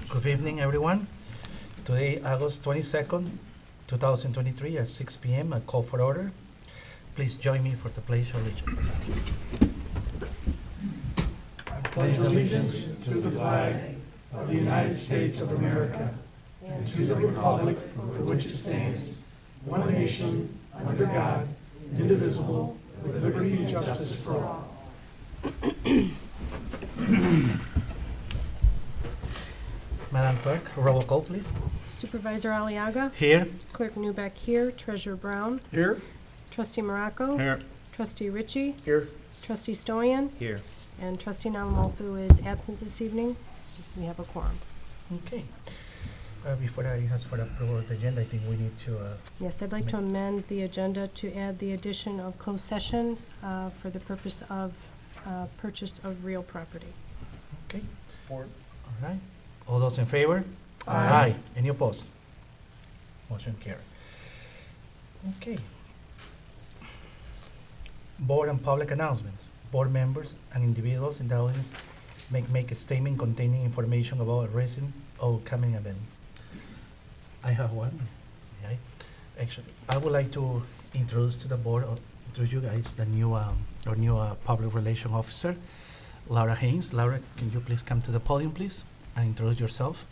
Good evening, everyone. Today, August 22nd, 2023 at 6 p.m. I call for order. Please join me for the Pledge of Allegiance. I pledge allegiance to the flag of the United States of America and to the republic for which it stands, one nation, under God, indivisible, with liberty and justice for all. Madam Clerk, roll call, please. Supervisor Aliaga. Here. Clerk Newbeck here. Treasurer Brown. Here. Trustee Morocco. Here. Trustee Ritchie. Here. Trustee Stoyan. Here. And Trustee Nalamothu is absent this evening. We have a quorum. Okay. Before I ask for approval of the agenda, I think we need to, Yes, I'd like to amend the agenda to add the addition of closed session for the purpose of purchase of real property. okay, Support. all right. All those in favor? Aye. Any opposed? Motion carried. Okay. Board and public announcements. Board members and individuals in the audience may make a statement containing information about a recent or coming event. I have one. Okay. Actually, I would like to introduce to the board, or introduce you guys, the new, our new public relation officer, Laura Haynes. Laura, can you please come to the podium, please, and introduce yourself?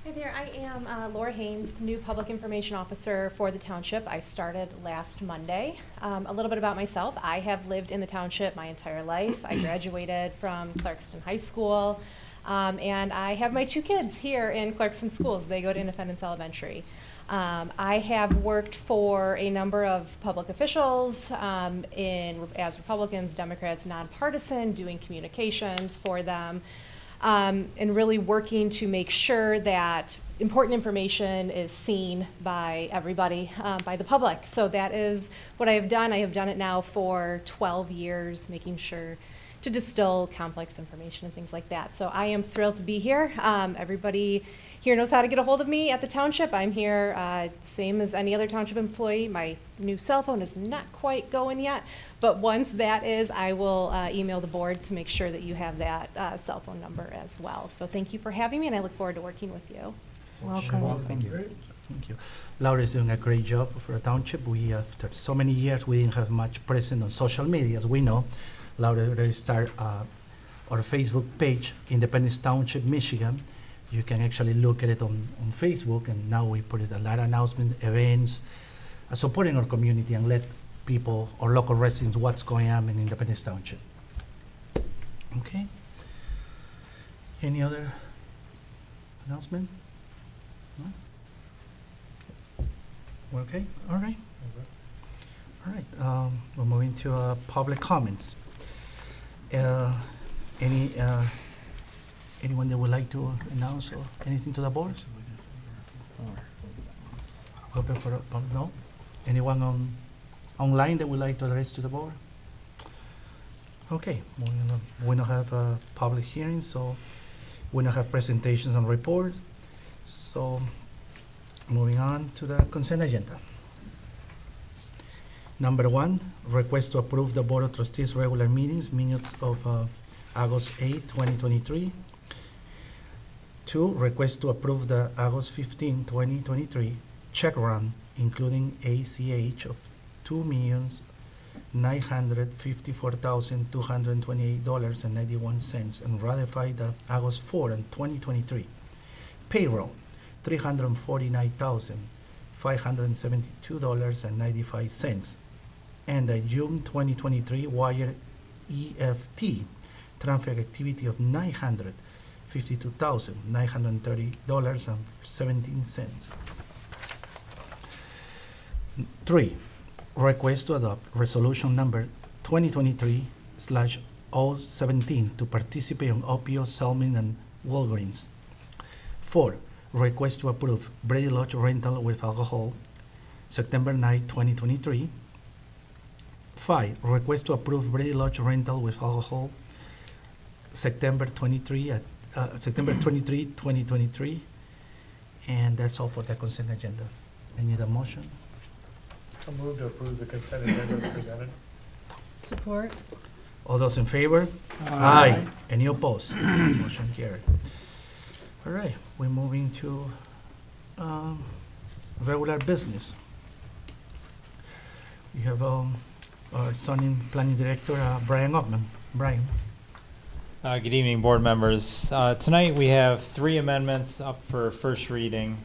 Hi there, I am Laura Haynes, new Public Information Officer for the Township. I started last Monday. A little bit about myself. I have lived in the Township my entire life. I graduated from Clarkston High School, and I have my two kids here in Clarkston Schools. They go to Independence Elementary. I have worked for a number of public officials as Republicans, Democrats, nonpartisan, doing communications for them. And really working to make sure that important information is seen by everybody, by the public. So that is what I have done. I have done it now for 12 years, making sure to distill complex information and things like that. So I am thrilled to be here. Everybody here knows how to get a hold of me at the Township. I'm here, same as any other Township employee. My new cell phone is not quite going yet, but once that is, I will email the board to make sure that you have that cell phone number as well. So thank you for having me, and I look forward to working with you. Welcome. Thank you. Thank you. Laura is doing a great job for the Township. We, after so many years, we didn't have much presence on social media, as we know. Laura already started our Facebook page, Independence Township, Michigan. You can actually look at it on Facebook, and now we put it a lot of announcements, events, supporting our community and let people or local residents what's going on in Independence Township. Okay. Any other announcement? No? We're okay? All right. All right. We're moving to public comments. Anyone that would like to announce or anything to the board? Open for no? Anyone online that would like to address to the board? Okay, moving on. We don't have a public hearing, so we don't have presentations and reports. So moving on to the consent agenda. Number 1, request to approve the Board of Trustees regular minutes of August 8, 2023. 2, request to approve the August 15, 2023 check run, including ACH of $2,954,228.91 and ratify the August 4, 2023 payroll, $349,572.95, and the June 2023 wire EFT transfer activity of $952,930.17. 3, request to adopt resolution number 2023/017 to participate on opioid settlement and Walgreens. 4, request to approve Brady Lodge rental with alcohol, September 9, 2023. 5, request to approve Brady Lodge rental with alcohol, September 23, 2023. And that's all for the consent agenda. I need a motion. I'll move to approve the consent agenda as presented. Support. All those in favor? Aye. Any opposed? Motion carried. All right, we're moving to regular business. We have our zoning planning director, Brian Ockman. Brian. Good evening, board members. Tonight we have 3 amendments up for first reading,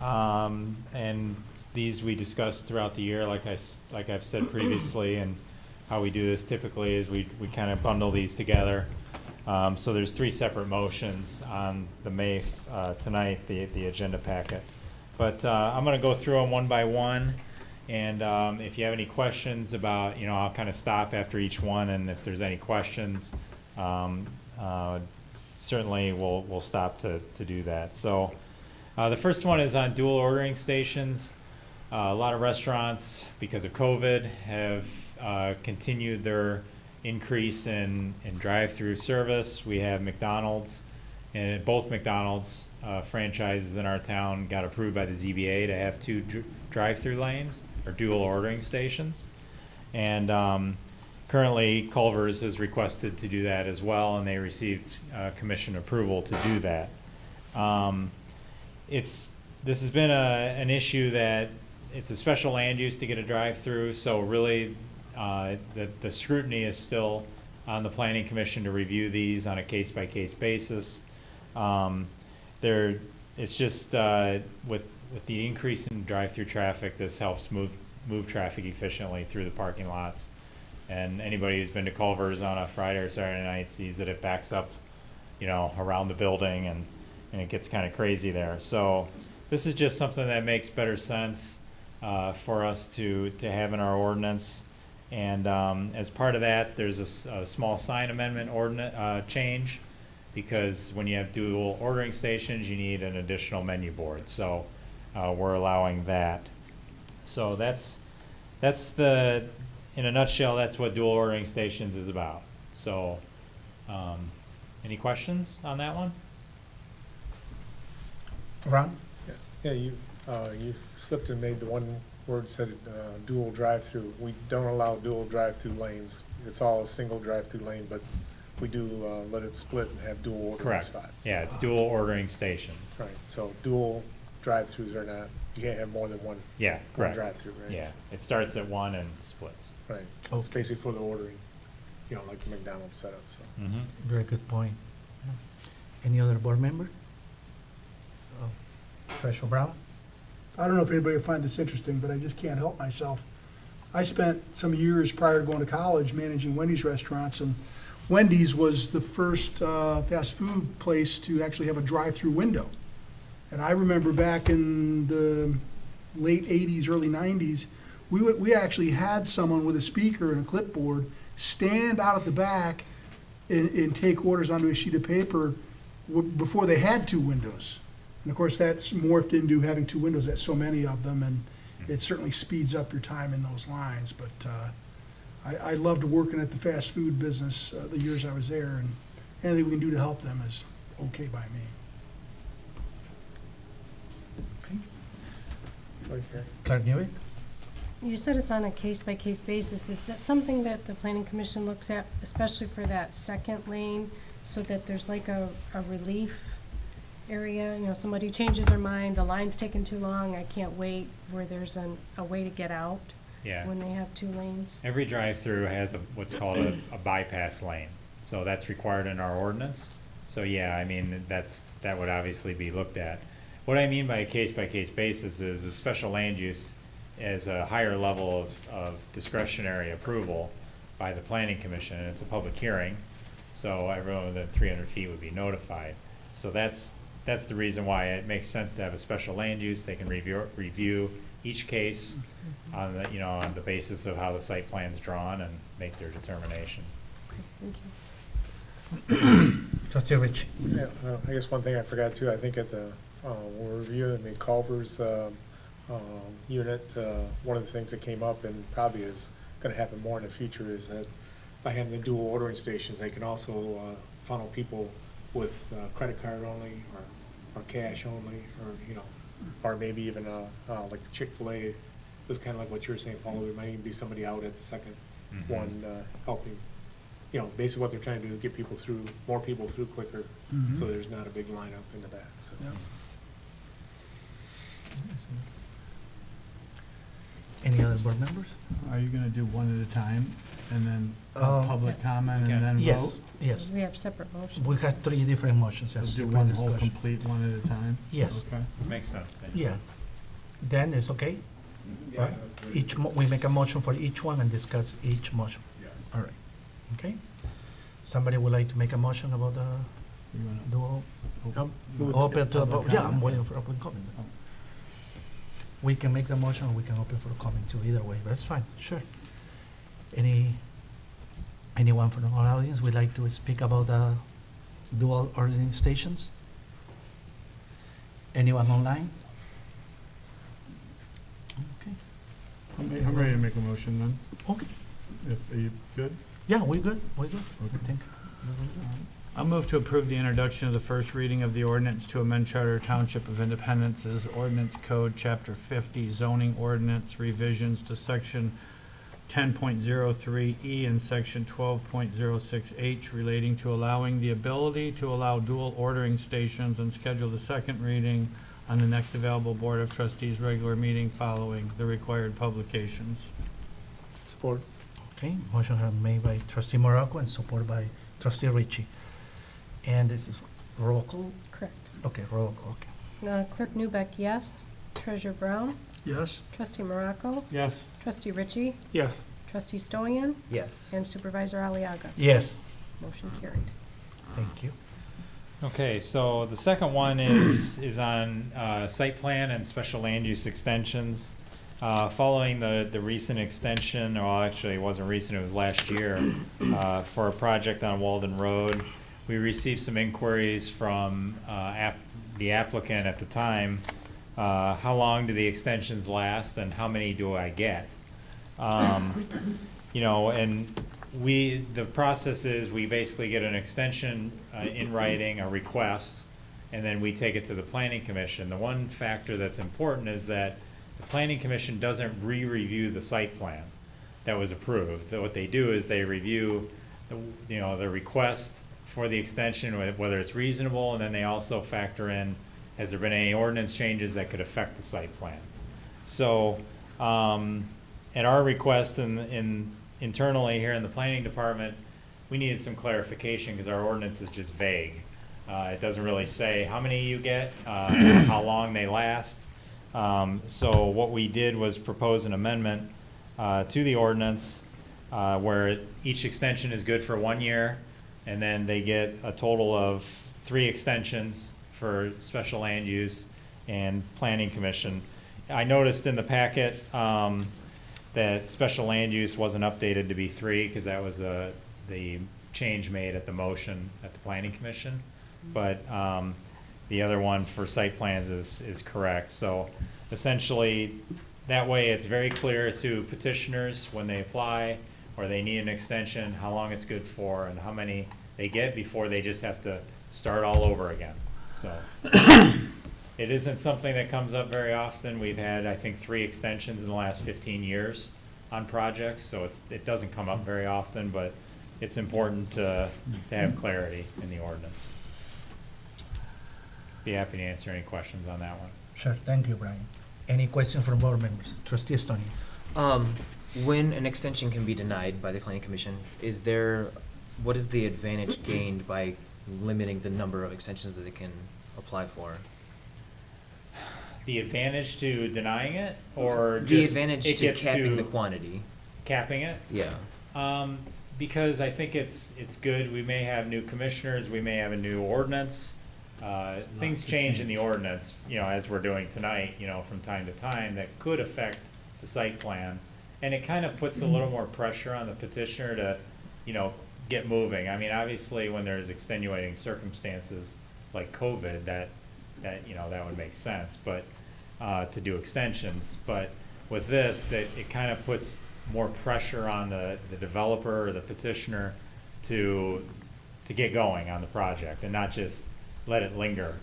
and these we discussed throughout the year, like I've said previously, and how we do this typically is we kind of bundle these together. So there's 3 separate motions on the May tonight, the agenda packet. But I'm going to go through them one by one, and if you have any questions about, I'll kind of stop after each one, and if there's any questions. Certainly we'll stop to do that. So the first one is on dual ordering stations. A lot of restaurants, because of COVID, have continued their increase in drive-through service. We have McDonald's, and both McDonald's franchises in our town got approved by the ZBA to have 2 drive-through lanes or dual ordering stations. And currently, Culver's has requested to do that as well, and they received commission approval to do that. This has been an issue that it's a special land use to get a drive-through, so really the scrutiny is still on the Planning Commission to review these on a case-by-case basis. It's just with the increase in drive-through traffic, this helps move traffic efficiently through the parking lots. And anybody who's been to Culver's on a Friday or Saturday night sees that it backs up, around the building, and it gets kind of crazy there. So this is just something that makes better sense for us to have in our ordinance. And as part of that, there's a small sign amendment change, because when you have dual ordering stations, you need an additional menu board. So we're allowing that. So that's in a nutshell, that's what dual ordering stations is about. So, any questions on that one? Ron? Yeah, you slipped and made the one word said dual drive-through. We don't allow dual drive-through lanes. It's all a single drive-through lane, but we do let it split and have dual ordering Correct. spots. Yeah, it's dual ordering stations. Right, so dual drive-throughs are not, you can't have more than one. Yeah, One correct. drive-through, right? Yeah, it starts at 1 and splits. Right, it's basically for the ordering, like the McDonald's setup, so. Mm-hmm. Very good point. Yeah. Any other board member? Treasurer Brown? I don't know if anybody will find this interesting, but I just can't help myself. I spent some years prior to going to college managing Wendy's restaurants, and Wendy's was the first fast food place to actually have a drive-through window. And I remember back in the late 80s, early 90s, we actually had someone with a speaker and a clipboard stand out at the back and take orders onto a sheet of paper before they had 2 windows. And of course, that's morphed into having 2 windows. That's so many of them, and it certainly speeds up your time in those lines. But I loved working at the fast food business the years I was there, and anything we can do to help them is okay by me. Okay. Clark Newick? You said it's on a case-by-case basis. Is that something that the planning commission looks at, especially for that second lane, so that there's like a relief area? Somebody changes their mind, the line's taking too long, I can't wait, where there's a way to get out Yeah. when they have 2 lanes? Every drive-through has what's called a bypass lane. So that's required in our ordinance. So yeah, I mean, that would obviously be looked at. What I mean by a case-by-case basis is a special land use as a higher level of discretionary approval by the planning commission, and it's a public hearing, so everyone within 300 feet would be notified. So that's the reason why it makes sense to have a special land use. They can review each case on the basis of how the site plan's drawn and make their determination. Thank you. Trustee Rich? Yeah, I guess one thing I forgot too, I think at the, when we're reviewing the Culver's unit, one of the things that came up and probably is gonna happen more in the future is that by having the dual ordering stations, they can also funnel people with credit card only or cash only, or maybe even like the Chick-fil-A, was kind of like what you were saying, Paul, there might even be somebody out at the second Mhm. one helping you know, basically what they're trying to do is get people through, more people through quicker, Mhm. so there's not a big lineup in the back, so. Yeah. Any other board members? Are you gonna do one at a time, and then Um, public comment, Okay. and then Yes, vote? yes. We have separate motions. We have 3 different motions, So yes. do separate one whole discussion. complete one at a time? Yes. Okay. Makes sense. thank you. Yeah. Then it's okay? Right. We make a motion for each one and discuss each motion. All right, okay? Somebody would like to make a motion about the You wanna dual? move Open to, public yeah, I'm comment? waiting for open comment. Oh. We can make the motion, or we can open for comment too, either way, that's fine, sure. Anyone from our audience would like to speak about the dual ordering stations? Anyone online? Okay. I'm ready to make a motion then. Okay, Are you good? yeah, we're good, I Okay. think. I'll move to approve the introduction of the first reading of the ordinance to amend Charter Township of Independence's Ordinance Code, Chapter 50, zoning ordinance revisions to Section 10.03E and Section 12.06H relating to allowing the ability to allow dual ordering stations, and schedule the second reading on the next available Board of Trustees regular meeting following the required publications. Support. Okay, motion have made by trustee Morocco and supported by trustee Ritchie. And this is roll call? Correct. Okay, roll call, okay. Clerk Newbeck, yes. Treasurer Brown, Yes? trustee Morocco, Yes. trustee Ritchie, Yes. trustee Stoyan, Yes. and Supervisor Aliaga. Yes, Motion carried. thank you. Okay, so the second one is on site plan and special land use extensions. Following the recent extension, or actually it wasn't recent, it was last year, for a project on Walden Road, we received some inquiries from the applicant at the time. How long do the extensions last and how many do I get? You know, and the process is we basically get an extension in writing, a request, and then we take it to the planning commission. The one factor that's important is that the planning commission doesn't re-review the site plan that was approved. So what they do is they review, the request for the extension, whether it's reasonable, and then they also factor in, has there been any ordinance changes that could affect the site plan? So, at our request internally here in the planning department, we needed some clarification because our ordinance is just vague. It doesn't really say how many you get, how long they last. So what we did was propose an amendment to the ordinance where each extension is good for 1 year, and then they get a total of 3 extensions for special land use and planning commission. I noticed in the packet that special land use wasn't updated to be 3 because that was the change made at the motion at the planning commission. But the other one for site plans is correct. So essentially, that way it's very clear to petitioners when they apply or they need an extension, how long it's good for and how many they get before they just have to start all over again. So it isn't something that comes up very often. We've had, I think, 3 extensions in the last 15 years on projects, so it doesn't come up very often, but it's important to have clarity in the ordinance. Be happy to answer any questions on that one. Sure, thank you, Brian. Any questions from board members? Trustee Stoney? When an extension can be denied by the planning commission, what is the advantage gained by limiting the number of extensions that they can apply for? The advantage to denying it, or The just advantage it to gets capping the quantity. capping it? Yeah. Because I think it's good. We may have new commissioners, we may have a new ordinance. Things change in the ordinance, as we're doing tonight, from time to time, that could affect the site plan. And it kind of puts a little more pressure on the petitioner to, get moving. I mean, obviously, when there's extenuating circumstances like COVID, that would make sense, but, to do extensions. But with this, that it kind of puts more pressure on the developer or the petitioner to get going on the project and not just let it linger,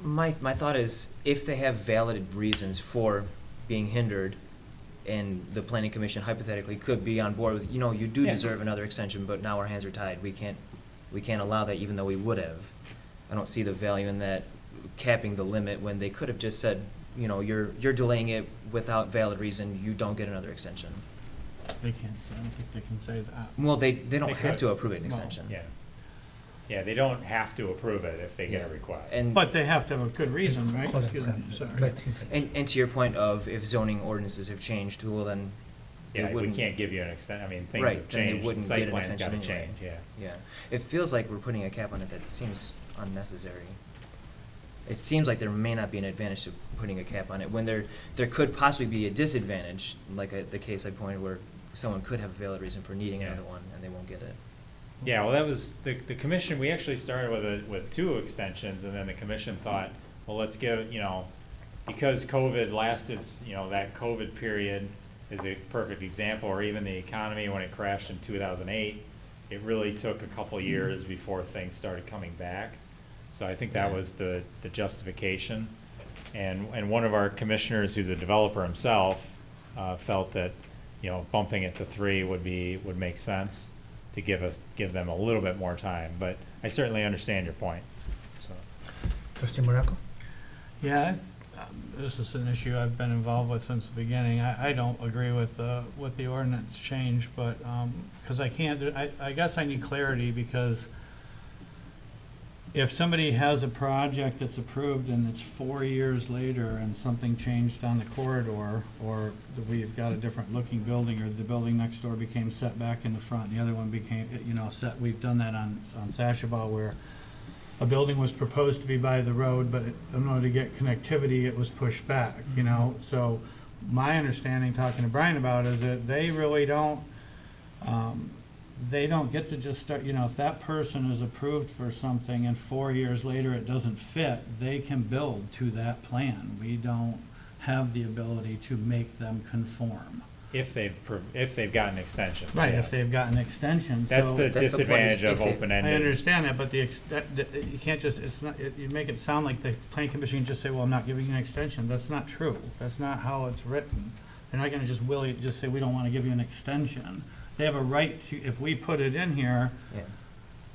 My thought is, if they have valid reasons for being hindered, and the planning commission hypothetically could be on board with, you do Yeah. deserve another extension, but now our hands are tied. We can't allow that even though we would have. I don't see the value in that capping the limit when they could have just said, you're delaying it without valid reason, you don't get another extension. They can't, I don't think they can say that. Well, they don't They have could. to approve an Well, extension. Yeah. Yeah, they don't have to approve it if they get a Yeah. request. And, But they have to have a good reason, right? Hold on, Excuse me, Sam. sorry. Let him finish. and to your point of if zoning ordinances have changed, well then, they Yeah, we wouldn't. can't give you an extent, things Right, have then they changed, the wouldn't site get an plan's gotta extension anyway. change, yeah. Yeah, it feels like we're putting a cap on it that seems unnecessary. It seems like there may not be an advantage to putting a cap on it, when there could possibly be a disadvantage, like the case I pointed where someone could have a valid reason for needing Yeah. another one, and they won't get it. Yeah, well, that was, the commission, we actually started with 2 extensions, and then the commission thought, well, let's give, because COVID lasted, that COVID period is a perfect example, or even the economy when it crashed in 2008, it really took a couple years before things started coming back. So I think that was the justification. And one of our commissioners, who's a developer himself, felt that, bumping it to 3 would make sense to give them a little bit more time. But I certainly understand your point, so. Trustee Moraco? Yeah, this is an issue I've been involved with since the beginning. I don't agree with the ordinance change, but, because I guess I need clarity, because if somebody has a project that's approved and it's 4 years later and something changed on the corridor, or we've got a different looking building, or the building next door became set back in the front, and the other one became, set, we've done that on Sashabaw, where a building was proposed to be by the road, but in order to get connectivity, it was pushed back, So my understanding, talking to Brian about it, is that they really don't, they don't get to just start, if that person is approved for something and 4 years later it doesn't fit, they can build to that plan. We don't have the ability to make them conform. If they've gotten extensions. Right, yeah. if they've gotten extension, That's so. the That's the point, is disadvantage of if they- I open-ended. understand that, but you can't just, you make it sound like the planning commission can just say, well, I'm not giving you an extension. That's not true. That's not how it's written. They're not gonna just say, we don't wanna give you an extension. They have a right to, if we put it in here, Yeah.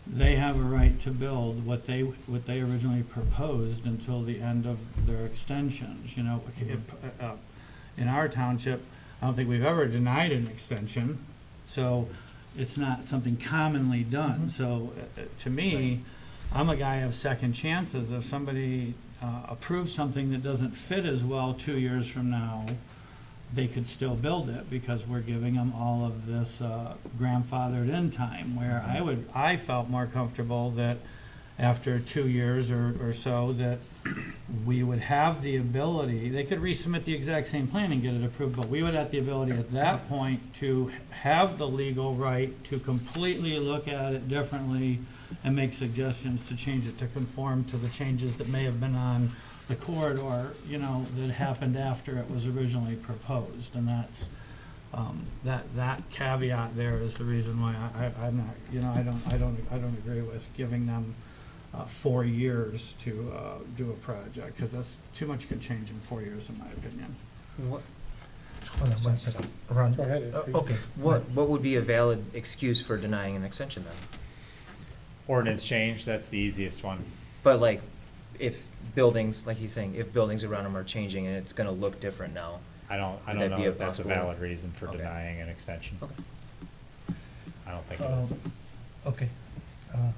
they have a right to build what they originally proposed until the end of their extensions, In our township, I don't think we've ever denied an extension, so it's not something commonly done. So, to me, I'm a guy of second chances. If somebody approves something that doesn't fit as well 2 years from now, they could still build it, because we're giving them all of this grandfathered in time, where I felt more comfortable that after 2 years or so, that we would have the ability, they could resubmit the exact same plan and get it approved, but we would have the ability at that point to have the legal right to completely look at it differently and make suggestions to change it to conform to the changes that may have been on the corridor, that happened after it was originally proposed. And that's, that caveat there is the reason why I'm not, I don't agree with giving them 4 years to do a project, because that's too much could change in 4 years, in my opinion. What, Hold on one second. Ron? Go ahead. Okay. what would be a valid excuse for denying an extension then? Ordinance change, that's the easiest one. But like, if buildings, like he's saying, if buildings around them are changing and it's gonna look different now. I don't Would that know be a if that's a possible- valid reason for Okay. denying an extension. Okay. I don't think it is. Okay.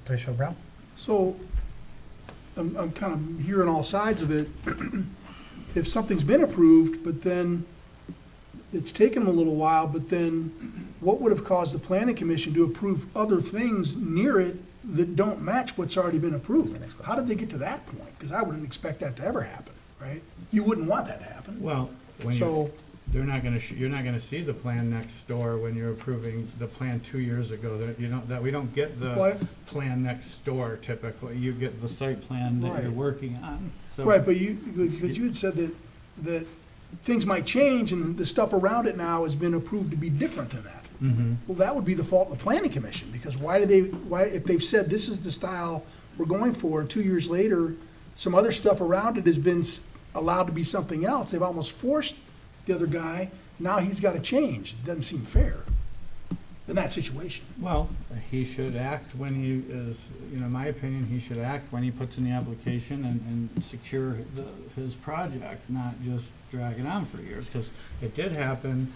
Treasurer Brown? So, I'm kind of hearing all sides of it. If something's been approved, but then it's taken them a little while, but then what would have caused the planning commission to approve other things near it that don't match what's already been approved? How did they get to that point? Because I wouldn't expect that to ever happen, right? You wouldn't want that to happen. Well, when So, you're not gonna see the plan next door when you're approving the plan 2 years ago. We don't get the What? plan next door typically. You get the site plan that you're Right. working on. So- right, but because you had said that things might change and the stuff around it now has been approved to be different than that. Mhm. Well, that would be the fault of the planning commission, because if they've said this is the style we're going for, 2 years later, some other stuff around it has been allowed to be something else, they've almost forced the other guy Now he's got to change. It doesn't seem fair in that situation. Well, he should act when he is, in my opinion, he should act when he puts in the application and secure his project, not just drag it on for years. Because it did happen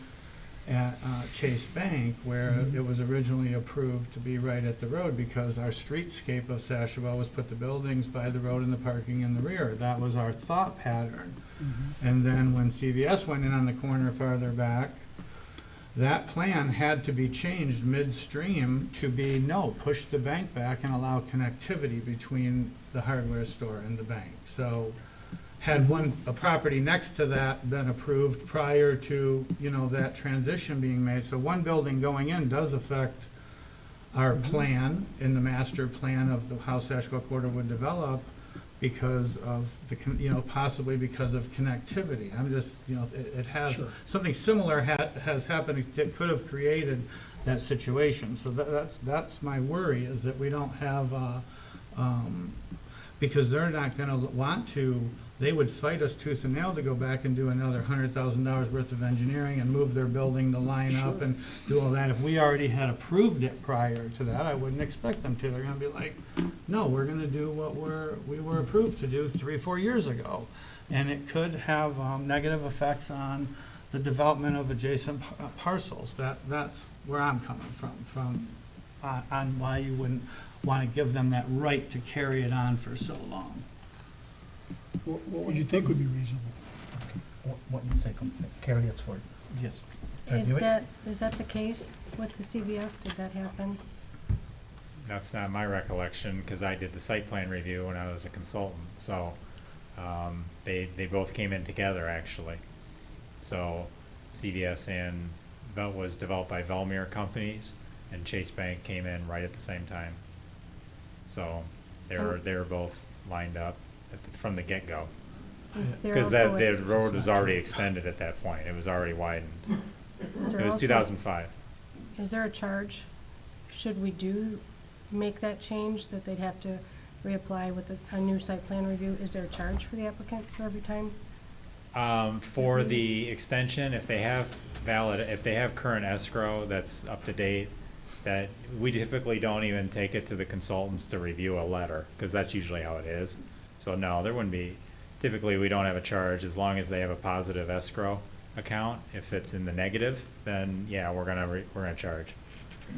at Chase Bank, where it was originally approved to be right at the road because our streetscape of Sashabo was put the buildings by the road and the parking in the rear. That was our thought pattern. And then when CVS went in on the corner farther back, that plan had to be changed midstream to be, no, push the bank back and allow connectivity between the hardware store and the bank. So had a property next to that been approved prior to, that transition being made, so one building going in does affect our plan in the master plan of the how Sashabo Quarter would develop because of possibly because of connectivity. I'm just, it has, Sure. something similar has happened that could have created that situation. So that's my worry, is that we don't have, because they're not gonna want to, they would fight us tooth and nail to go back and do another $100,000 worth of engineering and move their building to line up Sure. and do all that. If we already had approved it prior to that, I wouldn't expect them to. They're gonna be like, no, we're gonna do what we were approved to do 3-4 years ago. And it could have negative effects on the development of adjacent parcels. That's where I'm coming from on why you wouldn't want to give them that right to carry it on for so long. What would you think would be reasonable? One second, carry it forward. Yes. Review it. Is that the case with the CVS? Did that happen? That's not my recollection, because I did the site plan review when I was a consultant, so, they both came in together, actually. So CVS was developed by Velmere Companies, and Chase Bank came in right at the same time. So they were both lined up from the get-go. Is there Because also the road was already extended at that point, it was already widened. is there It was also- 2005. Is there a charge? Should we make that change, that they'd have to reapply with a new site plan review? Is there a charge for the applicant for every time? For the extension, if they have current escrow that's up to date, that we typically don't even take it to the consultants to review a letter, because that's usually how it is. So no, there wouldn't be, typically we don't have a charge as long as they have a positive escrow account. If it's in the negative, then yeah, we're gonna charge.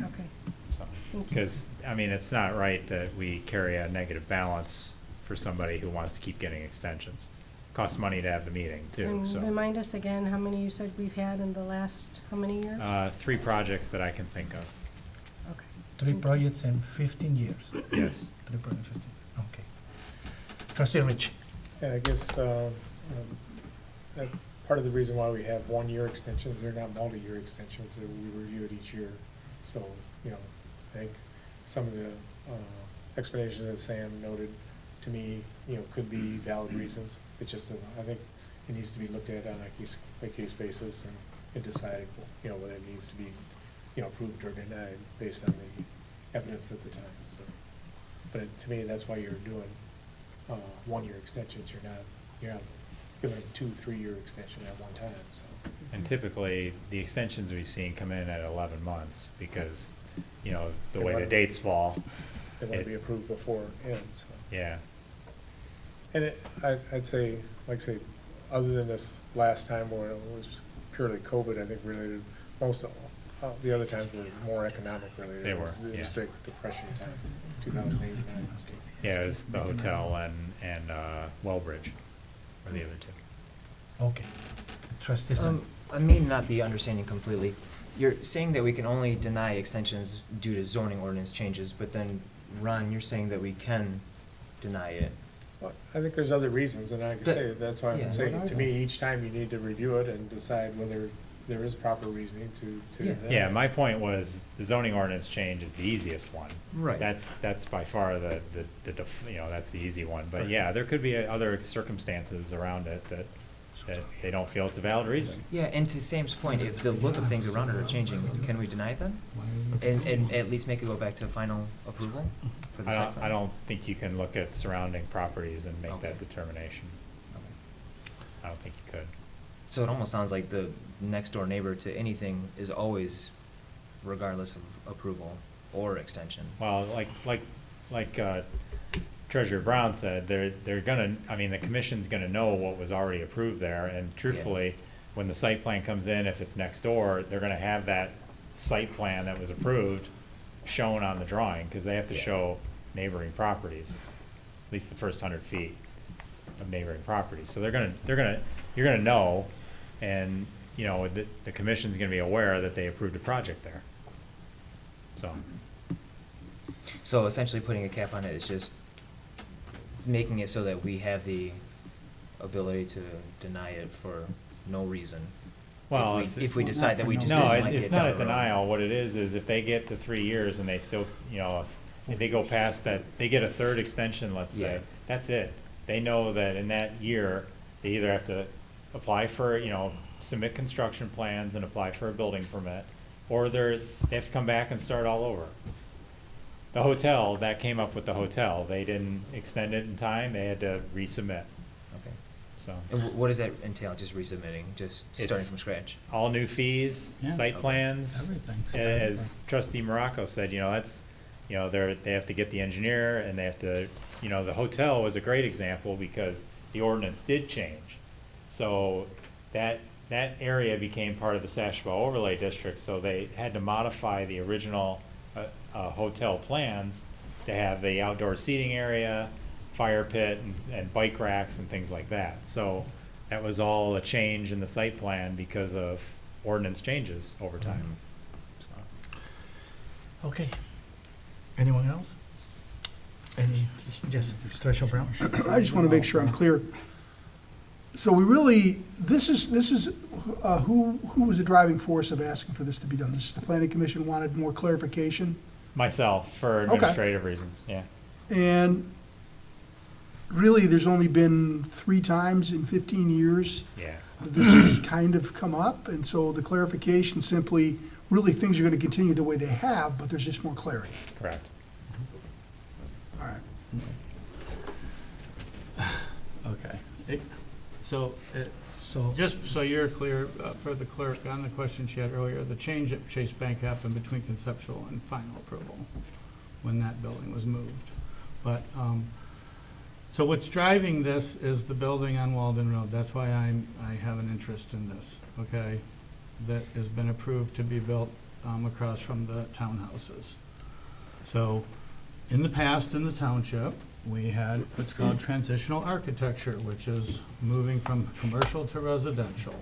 Okay, So, thank you. because, it's not right that we carry a negative balance for somebody who wants to keep getting extensions. Costs money to have the meeting too, And so. remind us again, how many you said we've had in the last, how many years? 3 projects that I can think of, Okay. 3 projects in 15 years. yes. 3 projects, 15, okay. Trustee Rich. And I guess, that part of the reason why we have 1-year extensions, they're not multi-year extensions, that we review it each year. So, I think some of the explanations that Sam noted to me, could be valid reasons. It's just, I think it needs to be looked at on a case-by-case basis and decided, whether it needs to be, approved or denied based on the evidence at the time, so. But to me, that's why you're doing 1-year extensions. You're not giving a 2-3-year extension at one time, so. And typically, the extensions we've seen come in at 11 months because, the way the dates fall, They want to be approved before it ends, so. yeah. And I'd say, other than this last time where it was purely COVID, I think related, most of the other times were more economic related. They It was were, the yeah. Great Depression time, 2008, 2009. Yeah, it was the hotel and Wellbridge were the other 2. Okay. Trustee Stan. I may not be understanding completely. You're saying that we can only deny extensions due to zoning ordinance changes, but then, Ron, you're saying that we can deny it. Well, I think there's other reasons, and like I say, that's why Yeah. I'm saying, to me, each time you need to review it and decide whether there is proper reasoning to. Yeah. Yeah, my point was the zoning ordinance change is the easiest one. Right. That's by far that's the easy one. But yeah, there could be other circumstances around it that they don't feel it's a valid reason. Yeah, and to Sam's point, if the look of things around it are changing, can we deny it then? And at least make it go back to final approval for the site plan? I don't think you can look at surrounding properties and make Okay. that determination. Okay. I don't think you could. So it almost sounds like the next door neighbor to anything is always, regardless of approval or extension. Well, like Treasurer Brown said, they're gonna, I mean, the commission's gonna know what was already approved there, and truthfully, when the site plan comes in, if it's next door, they're gonna have that site plan that was approved shown on the drawing, because they have to Yeah. show neighboring properties, at least the first 100 feet of neighboring properties. So you're gonna know, and, you know, the commission's gonna be aware that they approved a project there. So essentially putting a cap on it is just making it so that we have the ability to deny it for no reason. Well, If we decide that we just no, didn't like it it's not down a the road. denial. What it is if they get to 3 years and they still, you know, if they go past that, they get a third extension, let's say, Yeah. that's it. They know that in that year, they either have to apply for, you know, submit construction plans and apply for a building permit, or they have to come back and start all over. The hotel, that came up with the hotel. They didn't extend it in time, they had to resubmit, Okay. so. And what does that entail, just resubmitting, just starting It's- from scratch? All new fees, Yeah. site Okay. plans. Everything. As trustee Morocco said, you know, that's, you know, they have to get the engineer, and they have to, you know, the hotel was a great example because the ordinance did change. So that area became part of the Sashaba overlay district, so they had to modify the original hotel plans to have the outdoor seating area, fire pit, and bike racks and things like that. So that was all a change in the site plan because of ordinance changes over time. So. Okay. Anyone else? Any, yes, Treasurer Brown? I just want to make sure I'm clear. So we really, this is, who was the driving force of asking for this to be done? This is the planning commission wanted more clarification? Myself, for Okay. administrative reasons, yeah. And really, there's only been 3 times in 15 years Yeah. this has kind of come up, and so the clarification simply, really, things are going to continue the way they have, but there's just more clarity. Correct. All right. Okay. So, So, just so you're clear, for the clerk, on the question she had earlier, the change at Chase Bank happened between conceptual and final approval, when that building was moved. But, so what's driving this is the building on Walden Road. That's why I have an interest in this, okay? That has been approved to be built across from the townhouses. So, in the past, in the township, we had what's called transitional architecture, which is moving from commercial to residential,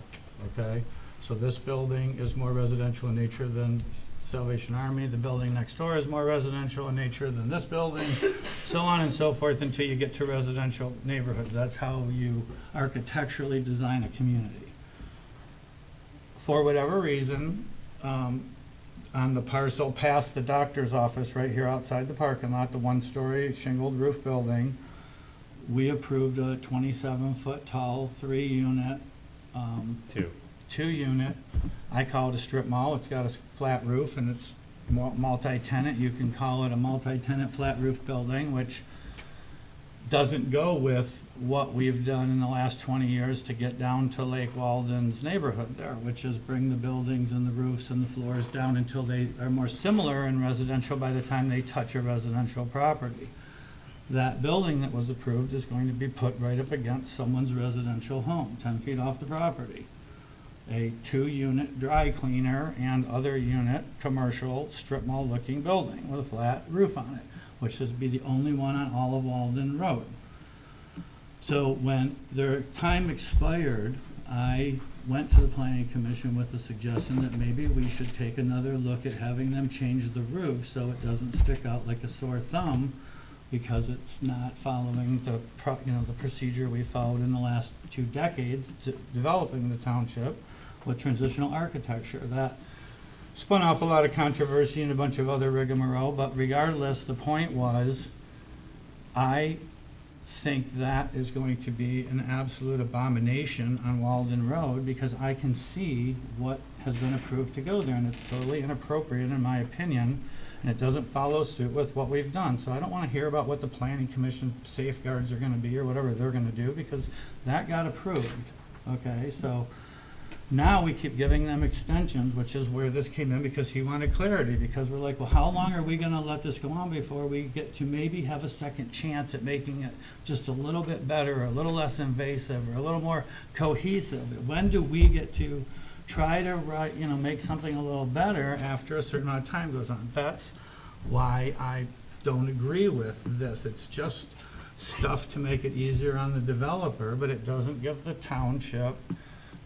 okay? So this building is more residential in nature than Salvation Army. The building next door is more residential in nature than this building, so on and so forth until you get to residential neighborhoods. That's how you architecturally design a community. For whatever reason, on the parcel past the doctor's office right here outside the parking lot, the one-story shingled roof building, we approved a 27-foot tall, 3-unit, two unit. I call it a strip mall. It's got a flat roof and it's multi-tenant. You can call it a multi-tenant flat roof building, which doesn't go with what we've done in the last 20 years to get down to Lake Walden's neighborhood there, which is bring the buildings and the roofs and the floors down until they are more similar in residential by the time they touch a residential property. That building that was approved is going to be put right up against someone's residential home, 10 feet off the property. A 2-unit dry cleaner and other unit commercial strip mall looking building with a flat roof on it, which is be the only one on all of Walden Road. So when their time expired, I went to the planning commission with the suggestion that maybe we should take another look at having them change the roof so it doesn't stick out like a sore thumb, because it's not following the procedure we followed in the last 2 decades developing the township with transitional architecture. That spun off a lot of controversy and a bunch of other rigmarole, but regardless, the point was, I think that is going to be an absolute abomination on Walden Road, because I can see what has been approved to go there, and it's totally inappropriate in my opinion, and it doesn't follow suit with what we've done. So I don't want to hear about what the planning commission safeguards are going to be or whatever they're going to do, because that got approved, okay? So Now we keep giving them extensions, which is where this came in, because he wanted clarity, because we're like, well, how long are we gonna let this go on before we get to maybe have a second chance at making it just a little bit better, or a little less invasive, or a little more cohesive? When do we get to try to make something a little better after a certain amount of time goes on? That's why I don't agree with this. It's just stuff to make it easier on the developer, but it doesn't give the township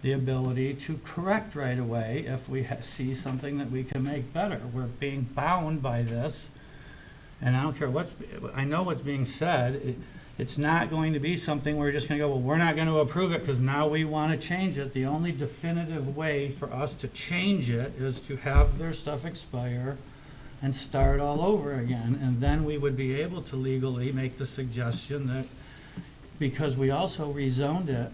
the ability to correct right away if we see something that we can make better. We're being bound by this, and I don't care I know what's being said. It's not going to be something we're just gonna go, well, we're not gonna approve it because now we wanna change it. The only definitive way for us to change it is to have their stuff expire and start all over again, and then we would be able to legally make the suggestion that, because we also rezoned it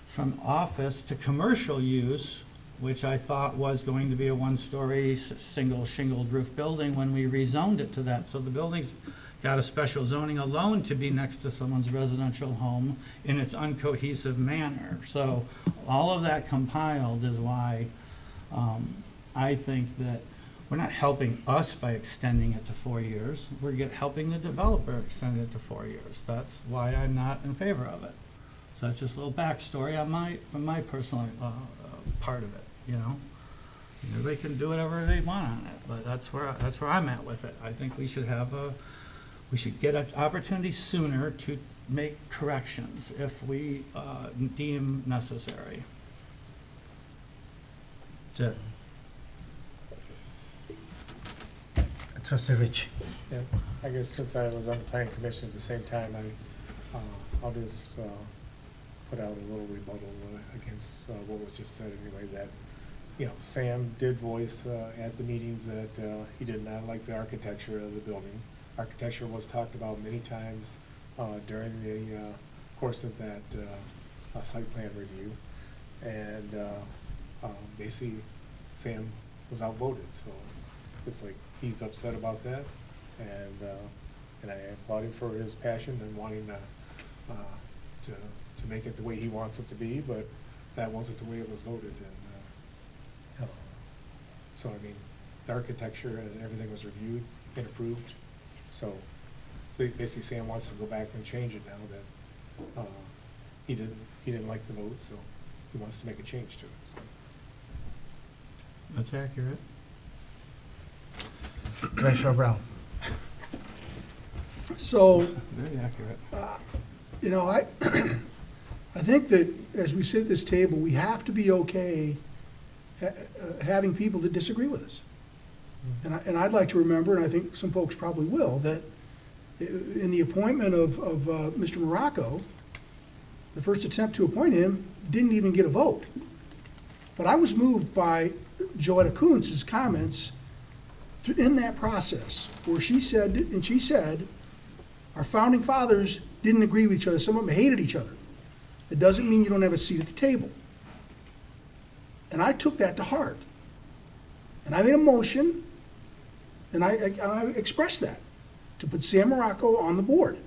from office to commercial use, which I thought was going to be a one-story, single shingled roof building when we rezoned it to that. So the building's got a special zoning alone to be next to someone's residential home in its uncohesive manner. So all of that compiled is why I think that we're not helping us by extending it to 4 years. We're helping the developer extend it to 4 years. That's why I'm not in favor of it. So that's just a little backstory on from my personal part of it, Everybody can do whatever they want on it, but that's where I'm at with it. I think we should get an opportunity sooner to make corrections if we deem necessary. That's it. Trustee Rich. Yeah, I guess since I was on the planning commission at the same time, I'll just put out a little rebuttal against what was just said anyway, that, Sam did voice at the meetings that he did not like the architecture of the building. Architecture was talked about many times during the course of that site plan review. And basically, Sam was outvoted, so it's like he's upset about that. And I applaud him for his passion and wanting to make it the way he wants it to be, but that wasn't the way it was voted. And so, I mean, the architecture and everything was reviewed and approved. So basically Sam wants to go back and change it now that he didn't like the vote, so he wants to make a change to it. So. That's accurate. Treasurer Brown. So, Very accurate. I think that as we sit at this table, we have to be okay having people that disagree with us. And I'd like to remember, and I think some folks probably will, that in the appointment of Mr. Morocco, the first attempt to appoint him didn't even get a vote. But I was moved by Joetta Kuntz's comments in that process, where she said, our founding fathers didn't agree with each other. Some of them hated each other. It doesn't mean you don't have a seat at the table. And I took that to heart. And I made a motion, and I expressed that, to put Sam Morocco on the board.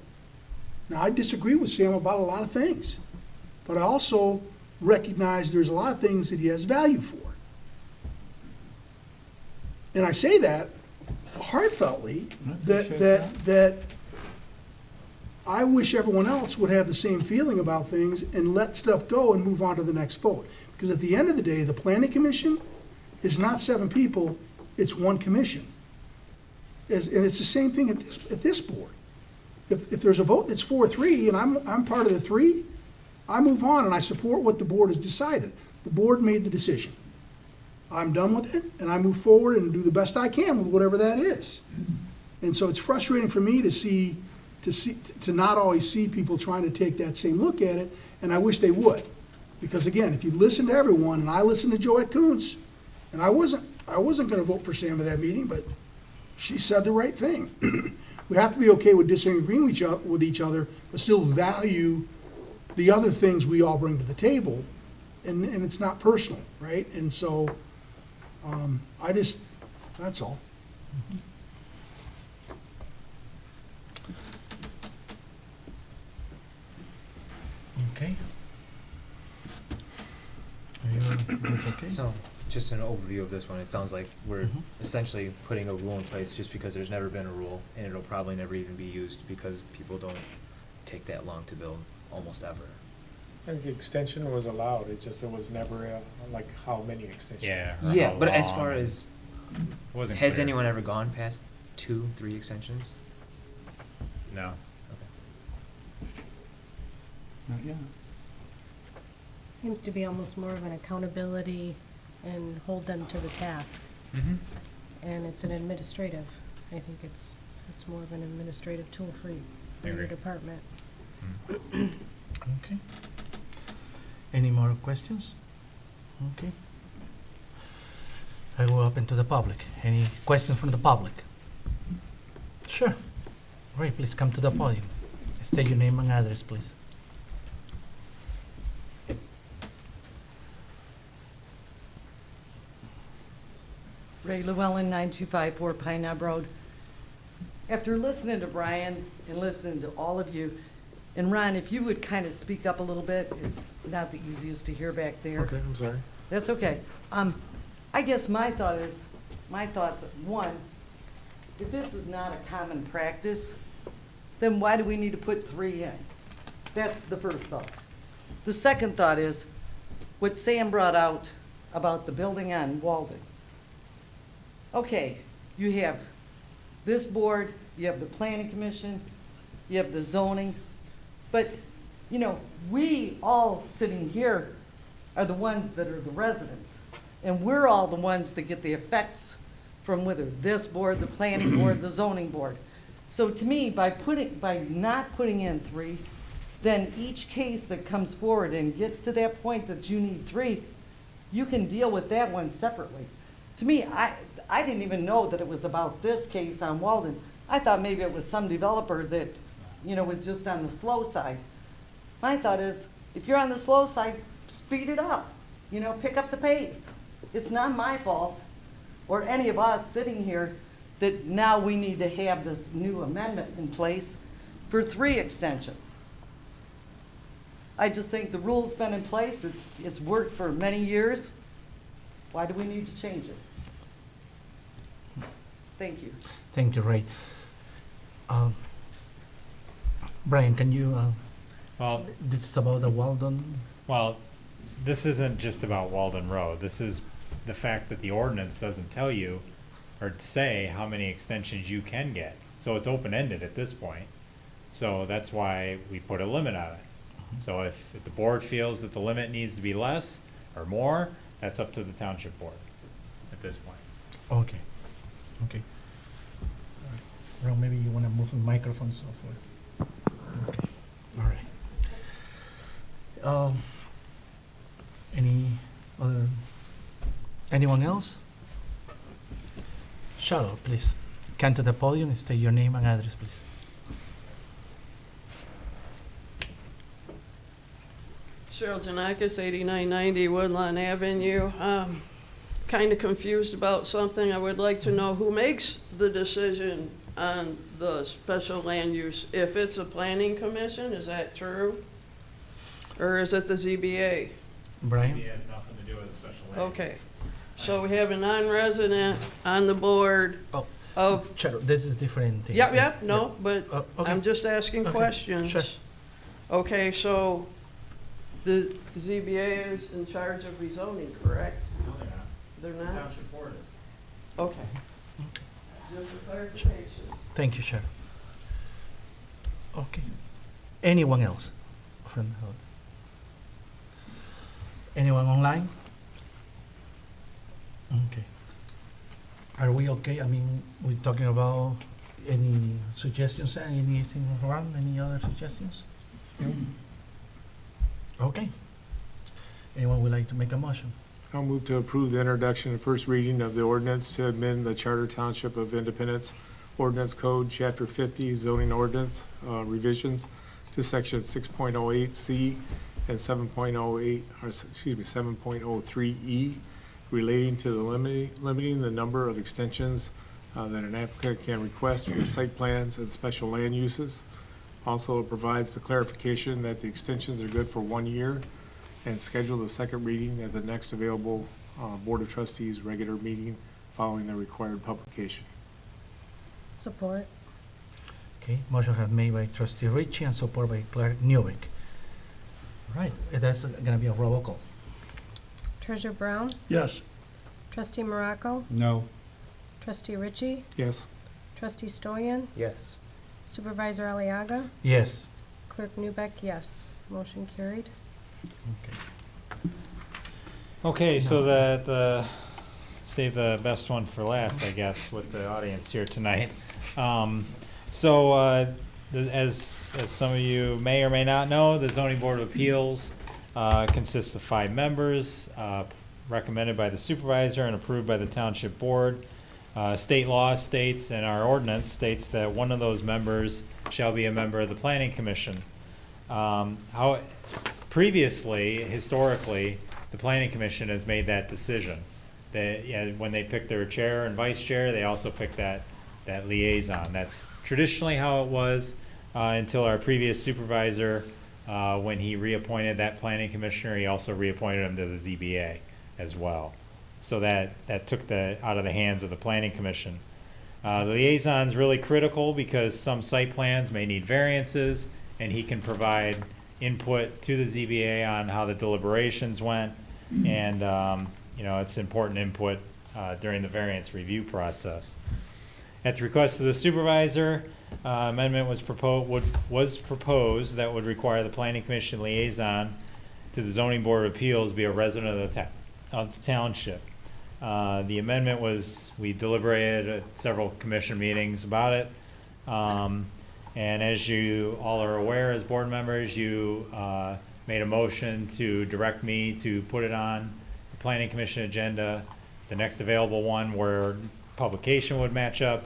Now, I disagree with Sam about a lot of things, but I also recognize there's a lot of things that he has value for. And I say that heartfeltly, that I wish everyone else would have the same feeling about things and let stuff go and move on to the next vote. Because at the end of the day, the planning commission is not 7 people, it's 1 commission. And it's the same thing at this board. If there's a vote that's 4-3 and I'm part of the 3, I move on and I support what the board has decided. The board made the decision. I'm done with it, and I move forward and do the best I can with whatever that is. And so it's frustrating for me to not always see people trying to take that same look at it, and I wish they would. Because again, if you listen to everyone, and I listened to Joette Kuntz, and I wasn't gonna vote for Sam at that meeting, but she said the right thing. We have to be okay with disagreeing with each other, but still value the other things we all bring to the table, and it's not personal, right? And so, that's all. Okay. Are you that's okay. So, just an overview of this one, it sounds like we're Mhm. essentially putting a rule in place just because there's never been a rule, and it'll probably never even be used because people don't take that long to build, almost ever. I think the extension was allowed, it was never, like, how many extensions? Yeah. or Yeah, how but as long, far and as, it wasn't has clear. anyone ever gone past 2, 3 extensions? No. Okay. Not yet. Seems to be almost more of an accountability and hold them to the task. Mm-hmm. And it's an administrative, I think it's more of an administrative tool for your Agree. department. Okay. Any more questions? Okay. I will open to the public. Any questions from the public? Sure. Right, please come to the podium. State your name and address, please. Ray Llewellyn, 9254 Pine Knob Road. After listening to Brian and listening to all of you, and Ron, if you would kind of speak up a little bit, it's not the easiest to hear back there. Okay, I'm sorry. That's okay. I guess my thoughts, one, if this is not a common practice, then why do we need to put 3 in? That's the first thought. The second thought is what Sam brought out about the building on Walden. Okay, you have this board, you have the planning commission, you have the zoning, but, you know, we all sitting here are the ones that are the residents. And we're all the ones that get the effects from whether this board, the planning board, the zoning board. So to me, by not putting in 3, then each case that comes forward and gets to that point that you need 3, you can deal with that one separately. To me, I didn't even know that it was about this case on Walden. I thought maybe it was some developer that, you know, was just on the slow side. My thought is, if you're on the slow side, speed it up, you know, pick up the pace. It's not my fault, or any of us sitting here, that now we need to have this new amendment in place for 3 extensions. I just think the rule's been in place, it's worked for many years. Why do we need to change it? Thank you. Thank you, Ray. Brian, can you, Well, this is about the Walden? Well, this isn't just about Walden Road. This is the fact that the ordinance doesn't tell you or say how many extensions you can get. So it's open-ended at this point. So that's why we put a limit on it. So if the board feels that the limit needs to be less or more, that's up to the township board at this point. Okay, okay. Well, maybe you want to move the microphone so forth. Okay, all right. Any other, anyone else? Charlotte, please. Come to the podium and state your name and address, please. Cheryl Janakis, 8990 Woodlawn Avenue. Kind of confused about something. I would like to know who makes the decision on the special land use. If it's a planning commission, is that true? Or is it the ZBA? Brian? It has nothing to do with the special land. Okay. So we have a non-resident on the board Oh. of, Charlotte, this is different thing. yep, no, but Okay. I'm just asking Okay, questions. sure. Okay, so the ZBA is in charge of rezoning, correct? No, they're not. They're The not? township board is. Okay. Just a clarification. Thank you, Sharon. Okay. Anyone else? From the audience? Anyone online? Okay. Are we okay? I mean, we're talking about any suggestions, anything wrong, any other suggestions? No? Okay. Anyone would like to make a motion? I'll move to approve the introduction and first reading of the ordinance to amend the Charter Township of Independence Ordinance Code, Chapter 50, zoning ordinance revisions to Section 6.08C and 7.08, or excuse me, 7.03E, relating to the limiting the number of extensions that an applicant can request for site plans and special land uses. Also, it provides the clarification that the extensions are good for 1 year and schedule the second reading at the next available Board of Trustees regular meeting following the required publication. Support. Okay, motion have made by trustee Ritchie and support by clerk Newbeck. All right, that's gonna be a roll call. Treasurer Brown, Yes. trustee Morocco, No. trustee Ritchie, Yes. trustee Stoyan, Yes. supervisor Aliaga, Yes. clerk Newbeck, yes. Motion carried. Okay. Okay, so save the best one for last, I guess, with the audience here tonight. As some of you may or may not know, the Zoning Board of Appeals consists of 5 members, recommended by the supervisor and approved by the township board. State law states, and our ordinance states, that one of those members shall be a member of the planning commission. Previously, historically, the planning commission has made that decision. When they pick their chair and vice chair, they also pick that liaison. That's traditionally how it was until our previous supervisor, when he reappointed that planning commissioner, he also reappointed him to the ZBA as well. So that took out of the hands of the planning commission. The liaison's really critical because some site plans may need variances, and he can provide input to the ZBA on how the deliberations went, and it's important input during the variance review process. At the request of the supervisor, amendment was proposed that would require the planning commission liaison to the zoning board of appeals be a resident of the township. The amendment we deliberated at several commission meetings about it. And as you all are aware, as board members, you made a motion to direct me to put it on the planning commission agenda, the next available one where publication would match up,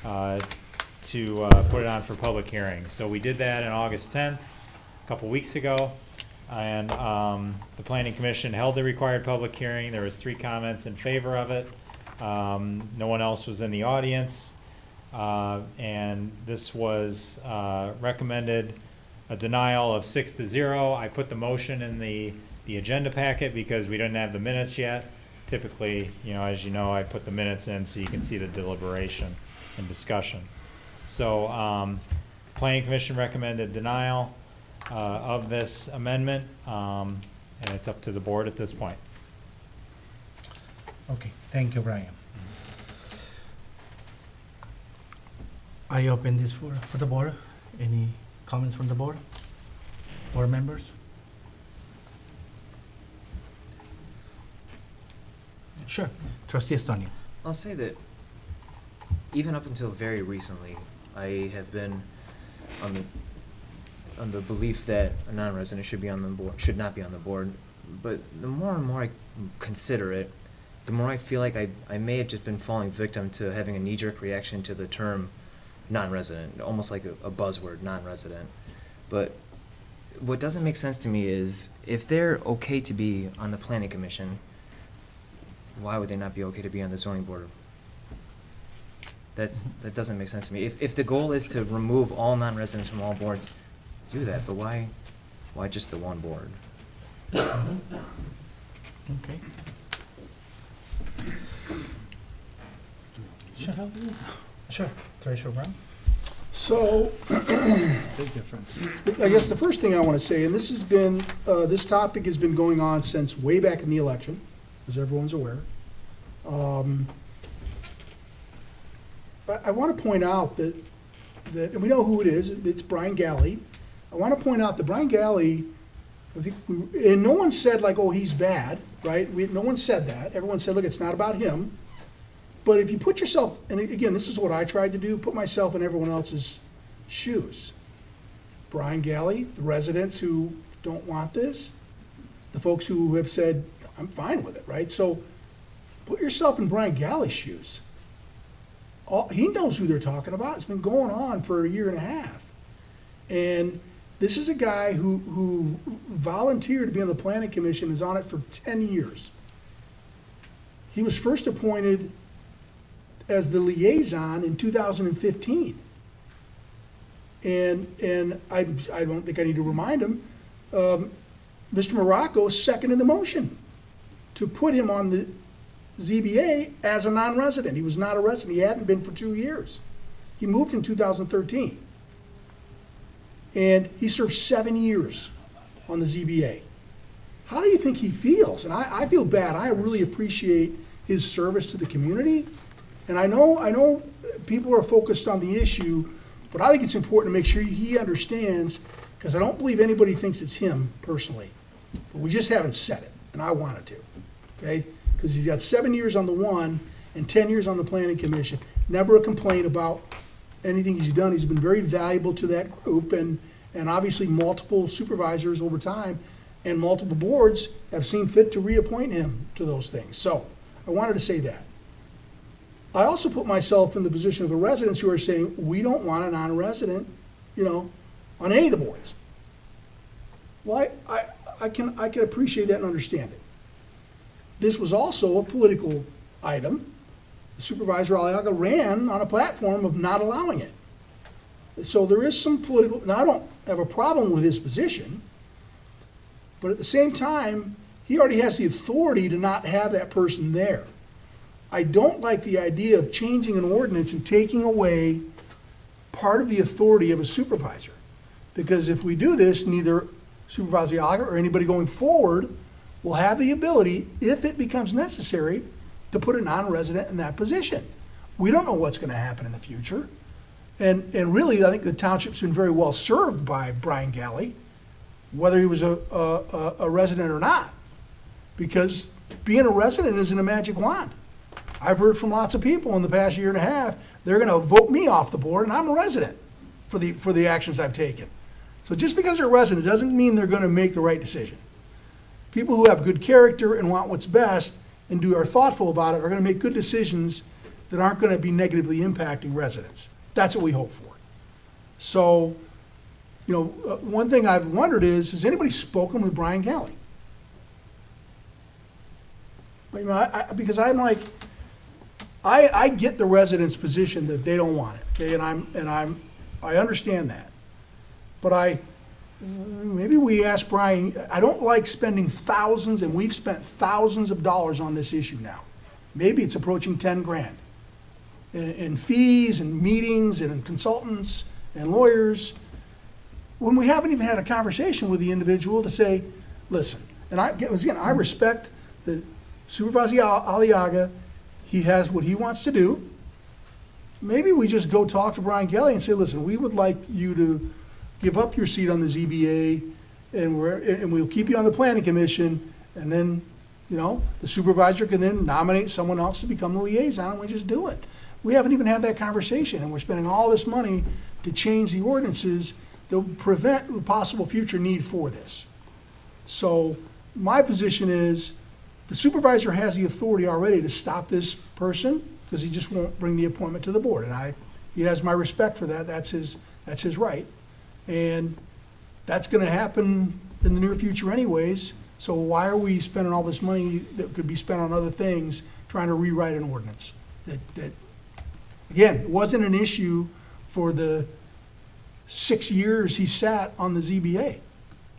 to put it on for public hearing. So we did that on August 10th, a couple weeks ago, and the planning commission held the required public hearing. There was 3 comments in favor of it. No one else was in the audience. And this was recommended a denial of 6-0. I put the motion in the agenda packet because we didn't have the minutes yet. Typically, as you know, I put the minutes in so you can see the deliberation and discussion. So, Planning Commission recommended denial of this amendment, and it's up to the board at this point. Okay, thank you, Brian. I open this for the board. Any comments from the board? Board members? Sure. Trustee Estonia. I'll say that even up until very recently, I have been on the belief that a non-resident should not be on the board. But the more and more I consider it, the more I feel like I may have just been falling victim to having a knee-jerk reaction to the term non-resident, almost like a buzzword, non-resident. But what doesn't make sense to me is if they're okay to be on the planning commission, why would they not be okay to be on the zoning board? That doesn't make sense to me. If the goal is to remove all non-residents from all boards, do that, but why just the one board? Okay. Sure. Treasurer Brown? So, Big difference. I guess the first thing I want to say, and this topic has been going on since way back in the election, as everyone's aware. But I want to point out that, and we know who it is, it's Brian Galley. I want to point out that Brian Galley, and no one said like, oh, he's bad, right? No one said that. Everyone said, look, it's not about him. But if you put yourself, and again, this is what I tried to do, put myself in everyone else's shoes. Brian Galley, the residents who don't want this, the folks who have said, I'm fine with it, right? So put yourself in Brian Galley's shoes. He knows who they're talking about. It's been going on for 1.5 years. And this is a guy who volunteered to be on the planning commission, is on it for 10 years. He was first appointed as the liaison in 2015. And I don't think I need to remind him, Mr. Morocco seconded the motion to put him on the ZBA as a non-resident. He was not a resident. He hadn't been for 2 years. He moved in 2013. And he served 7 years on the ZBA. How do you think he feels? And I feel bad. I really appreciate his service to the community. And I know people are focused on the issue, but I think it's important to make sure he understands, because I don't believe anybody thinks it's him personally. But we just haven't said it, and I wanted to, okay? Because he's got 7 years on the one and 10 years on the planning commission. Never a complaint about anything he's done. He's been very valuable to that group, and obviously multiple supervisors over time and multiple boards have seen fit to reappoint him to those things. So I wanted to say that. I also put myself in the position of the residents who are saying, we don't want a non-resident, on any of the boards. Well, I can appreciate that and understand it. This was also a political item. Supervisor Aliaga ran on a platform of not allowing it. So there is some political, now I don't have a problem with his position, but at the same time, he already has the authority to not have that person there. I don't like the idea of changing an ordinance and taking away part of the authority of a supervisor. Because if we do this, neither Supervisor Aliaga or anybody going forward will have the ability, if it becomes necessary, to put a non-resident in that position. We don't know what's going to happen in the future. And really, I think the township's been very well served by Brian Galley, whether he was a resident or not. Because being a resident isn't a magic wand. I've heard from lots of people in the past year and a half, they're going to vote me off the board, and I'm a resident for the actions I've taken. So just because they're a resident doesn't mean they're going to make the right decision. People who have good character and want what's best and are thoughtful about it are going to make good decisions that aren't going to be negatively impacting residents. That's what we hope for. So, one thing I've wondered is, has anybody spoken with Brian Galley? Because I'm like, I get the residents' position that they don't want it, okay, I understand that. But maybe we ask Brian, I don't like spending thousands, and we've spent thousands of dollars on this issue now. Maybe it's approaching 10 grand. In fees and meetings and in consultants and lawyers, when we haven't even had a conversation with the individual to say, listen, and I respect that Supervisor Aliaga, he has what he wants to do. Maybe we just go talk to Brian Galley and say, listen, we would like you to give up your seat on the ZBA, and we'll keep you on the planning commission, and then, the supervisor can then nominate someone else to become the liaison, and we just do it. We haven't even had that conversation, and we're spending all this money to change the ordinances that will prevent the possible future need for this. So my position is the supervisor has the authority already to stop this person because he just won't bring the appointment to the board. And he has my respect for that. That's his right. And that's going to happen in the near future anyways. So why are we spending all this money that could be spent on other things trying to rewrite an ordinance that again, it wasn't an issue for the 6 years he sat on the ZBA.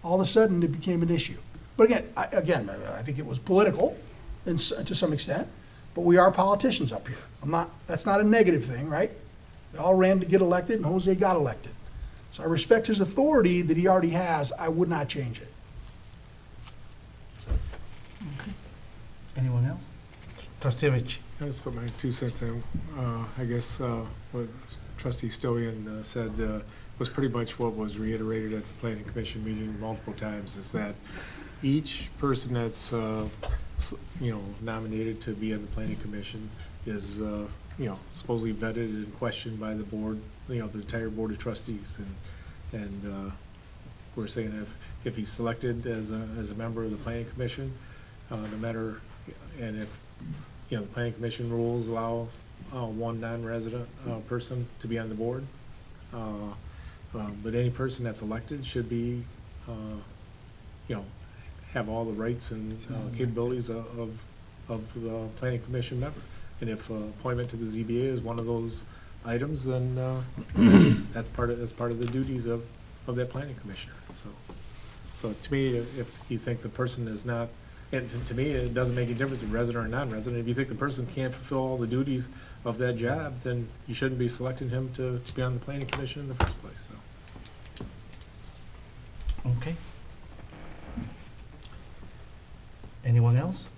All of a sudden, it became an issue. But again, I think it was political to some extent, but we are politicians up here. That's not a negative thing, right? They all ran to get elected, and Jose got elected. So I respect his authority that he already has. I would not change it. Okay. Anyone else? Trustee Rich. I just put my 2 cents in. I guess what Trustee Stoyan said was pretty much what was reiterated at the Planning Commission meeting multiple times, is that each person that's nominated to be on the Planning Commission is supposedly vetted and questioned by the board, the entire Board of Trustees, and we're saying if he's selected as a member of the Planning Commission, no matter, and if the Planning Commission rules allows one non-resident person to be on the board. But any person that's elected should be, have all the rights and capabilities of the Planning Commission member. And if appointment to the ZBA is one of those items, then that's part of the duties of that Planning Commissioner. So So to me, if you think the person is not, and to me, it doesn't make any difference if resident or non-resident. If you think the person can't fulfill all the duties of that job, then you shouldn't be selecting him to be on the planning commission in the first place, so. Okay. Anyone else?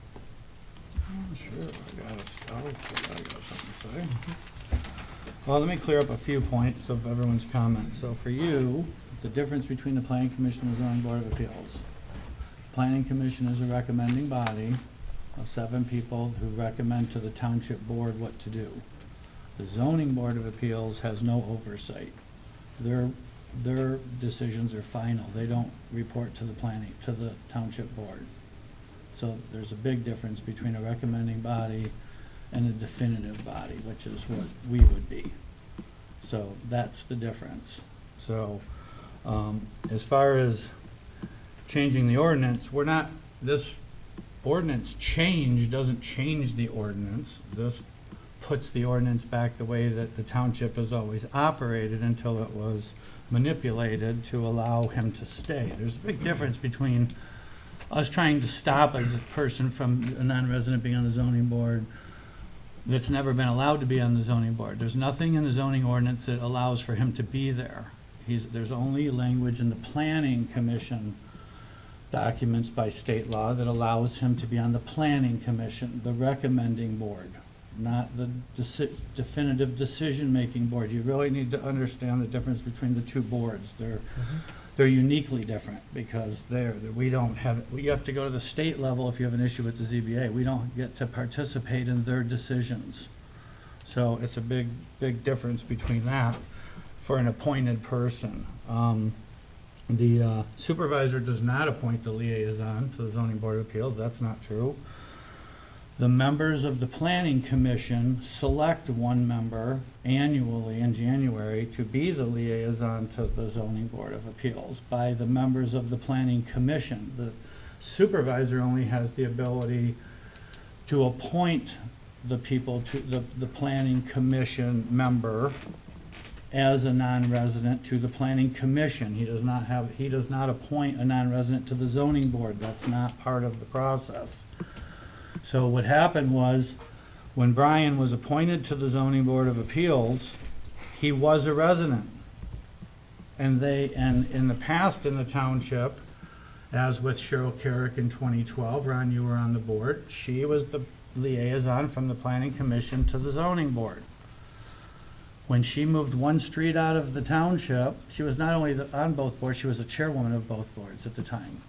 Sure, I got something to say. Well, let me clear up a few points of everyone's comments. So for you, the difference between the Planning Commission and the Zoning Board of Appeals. Planning Commission is a recommending body of 7 people who recommend to the Township Board what to do. The Zoning Board of Appeals has no oversight. Their decisions are final. They don't report to the Township Board. So there's a big difference between a recommending body and a definitive body, which is what we would be. So that's the difference. So as far as changing the ordinance, this ordinance change doesn't change the ordinance. This puts the ordinance back the way that the township has always operated until it was manipulated to allow him to stay. There's a big difference between us trying to stop a person from a non-resident being on the zoning board that's never been allowed to be on the zoning board. There's nothing in the zoning ordinance that allows for him to be there. There's only language in the planning commission documents by state law that allows him to be on the planning commission, the recommending board, not the definitive decision-making board. You really need to understand the difference between the two boards. They're uniquely different because we have to go to the state level if you have an issue with the ZBA. We don't get to participate in their decisions. So it's a big difference between that for an appointed person. The supervisor does not appoint the liaison to the Zoning Board of Appeals. That's not true. The members of the Planning Commission select one member annually in January to be the liaison to the Zoning Board of Appeals by the members of the Planning Commission. The supervisor only has the ability to appoint the people to the Planning Commission member as a non-resident to the Planning Commission. He does not appoint a non-resident to the Zoning Board. That's not part of the process. So what happened was, when Brian was appointed to the Zoning Board of Appeals, he was a resident. And in the past in the township, as with Cheryl Carrick in 2012, Ron, you were on the board, she was the liaison from the Planning Commission to the Zoning Board. When she moved one street out of the township, she was not only on both boards, she was the chairwoman of both boards at the time.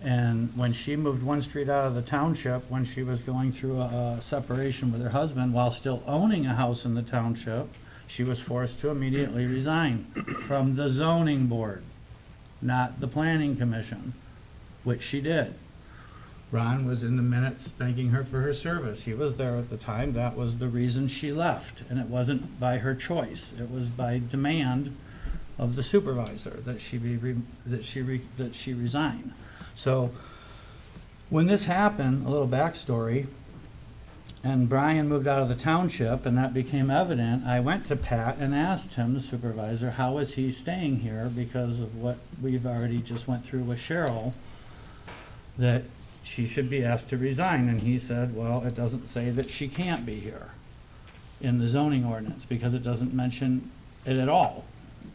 And when she moved one street out of the township, when she was going through a separation with her husband while still owning a house in the township, she was forced to immediately resign from the zoning board, not the planning commission, which she did. Ron was in the minutes thanking her for her service. He was there at the time. That was the reason she left, and it wasn't by her choice. It was by demand of the supervisor that she resign. So when this happened, a little backstory, and Brian moved out of the township and that became evident, I went to Pat and asked him, the supervisor, how is he staying here because of what we've already just went through with Cheryl, that she should be asked to resign. And he said, well, it doesn't say that she can't be here in the zoning ordinance because it doesn't mention it at all,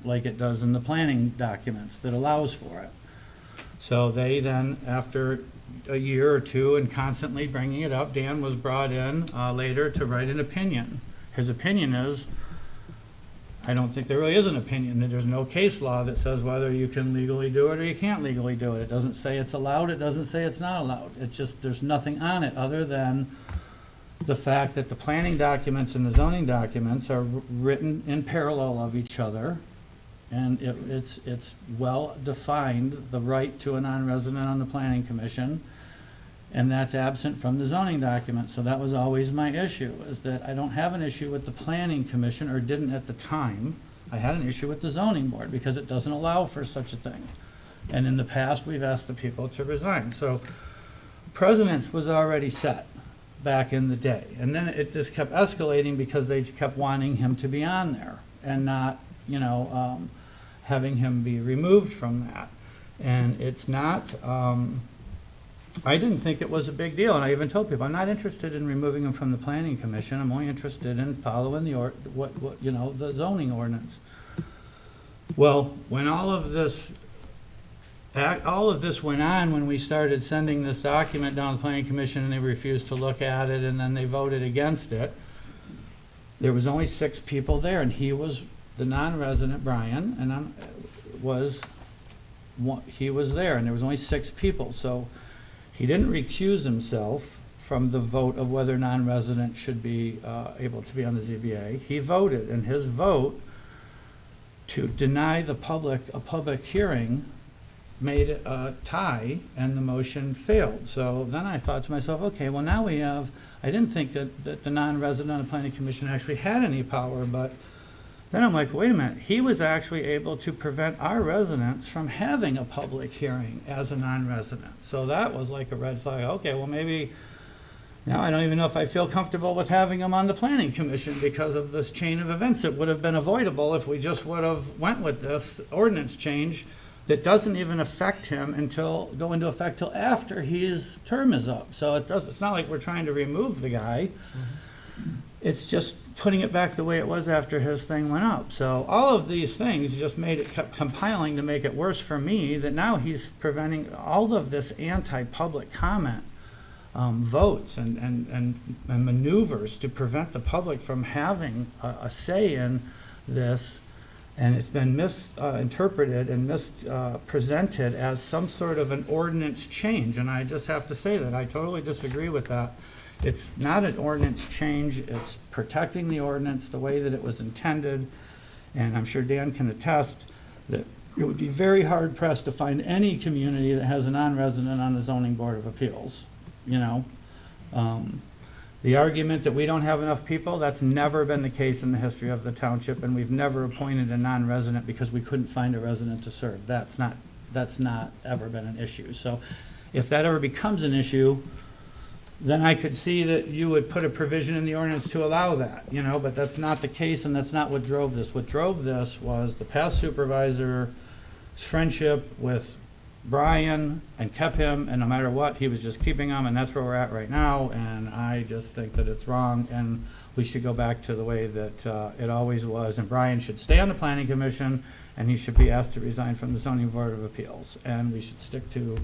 like it does in the planning documents that allows for it. So they then, after a year or two and constantly bringing it up, Dan was brought in later to write an opinion. His opinion is, I don't think there really is an opinion, that there's no case law that says whether you can legally do it or you can't legally do it. It doesn't say it's allowed, it doesn't say it's not allowed. It's just, there's nothing on it other than the fact that the planning documents and the zoning documents are written in parallel of each other. And it's well defined, the right to a non-resident on the planning commission, and that's absent from the zoning document. So that was always my issue, is that I don't have an issue with the planning commission, or didn't at the time. I had an issue with the zoning board because it doesn't allow for such a thing. And in the past, we've asked the people to resign. So precedence was already set back in the day. And then it just kept escalating because they kept wanting him to be on there and not, having him be removed from that. And it's not, I didn't think it was a big deal, and I even told people, I'm not interested in removing them from the planning commission, I'm only interested in following the zoning ordinance. Well, when all of this went on, when we started sending this document down to the planning commission and they refused to look at it and then they voted against it, there was only 6 people there, and he was the non-resident, Brian, and he was there, and there was only 6 people, so he didn't recuse himself from the vote of whether non-resident should be able to be on the ZBA. He voted, and his vote to deny the public a public hearing made it a tie, and the motion failed. So then I thought to myself, okay, well, now we have, I didn't think that the non-resident on the planning commission actually had any power, but then I'm like, wait a minute, he was actually able to prevent our residents from having a public hearing as a non-resident. So that was like a red flag. Okay, well, maybe now I don't even know if I feel comfortable with having him on the planning commission because of this chain of events. It would have been avoidable if we just would have went with this ordinance change that doesn't even affect him go into effect till after his term is up. So it's not like we're trying to remove the guy. It's just putting it back the way it was after his thing went up. So all of these things just kept compiling to make it worse for me, that now he's preventing all of this anti-public comment votes and maneuvers to prevent the public from having a say in this. And it's been misinterpreted and mispresented as some sort of an ordinance change. And I just have to say that I totally disagree with that. It's not an ordinance change. It's protecting the ordinance the way that it was intended. And I'm sure Dan can attest that it would be very hard pressed to find any community that has a non-resident on the zoning board of appeals, you know. The argument that we don't have enough people, that's never been the case in the history of the township, and we've never appointed a non-resident because we couldn't find a resident to serve. That's not ever been an issue. So if that ever becomes an issue, then I could see that you would put a provision in the ordinance to allow that, you know, but that's not the case, and that's not what drove this. What drove this was the past supervisor's friendship with Brian and kept him, and no matter what, he was just keeping him, and that's where we're at right now, and I just think that it's wrong, and we should go back to the way that it always was, and Brian should stay on the planning commission, and he should be asked to resign from the zoning board of appeals, and we should stick to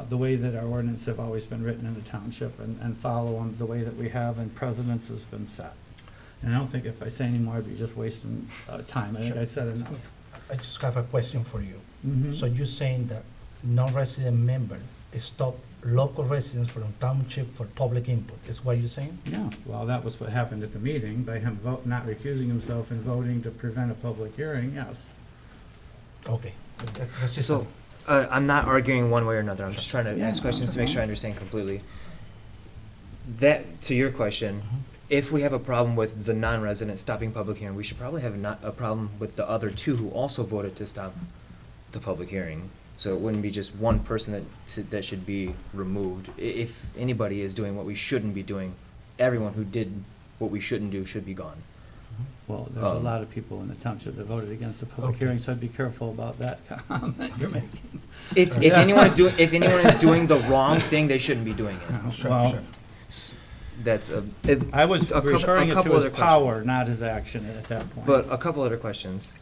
the way that our ordinances have always been written in the township and follow them the way that we have, and precedence has been set. And I don't think if I say any more, I'd be just wasting time. I think I said enough. I just have a question for you. Mhm. So you're saying that non-resident member stop local residents from township for public input, is what you're saying? Yeah, well, that was what happened at the meeting, by him not recusing himself and voting to prevent a public hearing, yes. Okay. That's just So, I'm not arguing one way or another, I'm just trying to ask questions to make sure I understand completely. That, to your question, if we have a problem with the non-resident stopping public hearing, we should probably have a problem with the other 2 who also voted to stop the public hearing. So it wouldn't be just one person that should be removed. If anybody is doing what we shouldn't be doing, everyone who did what we shouldn't do should be gone. Well, there's a lot of people in the township that voted against the public Okay. hearing, so I'd be careful about that comment you're making. If anyone is doing the wrong thing, they shouldn't be doing it. Sure, Well, sure. That's I was referring it couple to his other power, questions. not his action at that point. But a couple other questions.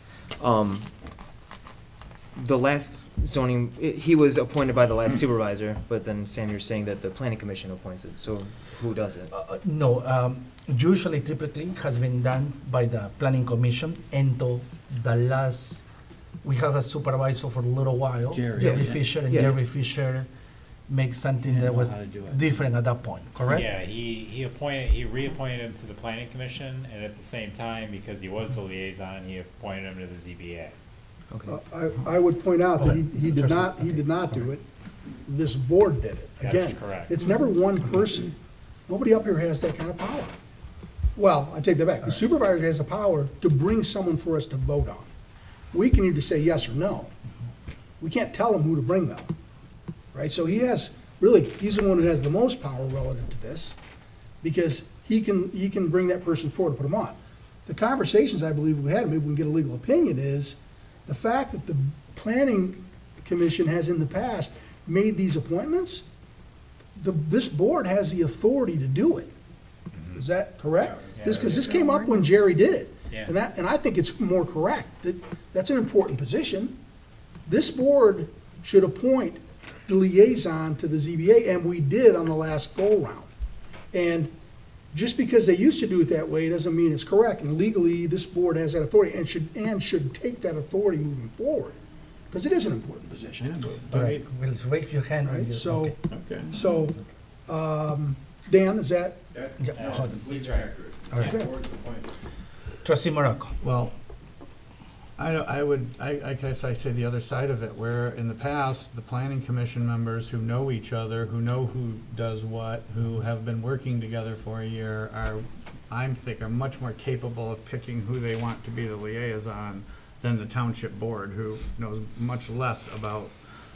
The last zoning, he was appointed by the last supervisor, but then Sam, you're saying that the planning commission appoints it, so who does it? No, usually typically has been done by the planning commission until the last, we have a supervisor for a little while, Jerry, Jerry yeah. Fisher, and Yeah. Jerry Fisher makes something Didn't that know was how to do it. different at that point, correct? Yeah, he reappointed him to the planning commission, and at the same time, because he was the liaison, he appointed him to the ZBA. Okay. I would point out that he Okay. did not do it. This board did it. That's Again, correct. it's never one person. Nobody up here has that kind of power. Well, I take that back. The supervisor has the power to bring someone for us to vote on. We can either say yes or no. We can't tell him who to bring though, right? So he's the one who has the most power relative to this, because he can bring that person forward to put him on. The conversations I believe we had, maybe we can get a legal opinion, is the fact that the planning Commission has in the past made these appointments, this board has the authority to do it. Is that correct? Yeah. Because this came up when Jerry did it. Yeah. And I think it's more correct, that's an important position. This board should appoint the liaison to the ZBA, and we did on the last go-round. And just because they used to do it that way doesn't mean it's correct, and legally, this board has that authority and should take that authority moving forward, because it is an important position. All right, well, raise your hand. when Right, you- so, okay. Okay. so, Dan, is that, Yeah, hold on. Please, right. All right. Trustee Morocco. Well, I guess I say the other side of it, where in the past, the planning commission members who know each other, who know who does what, who have been working together for a year I think are much more capable of picking who they want to be the liaison than the township board, who knows much less about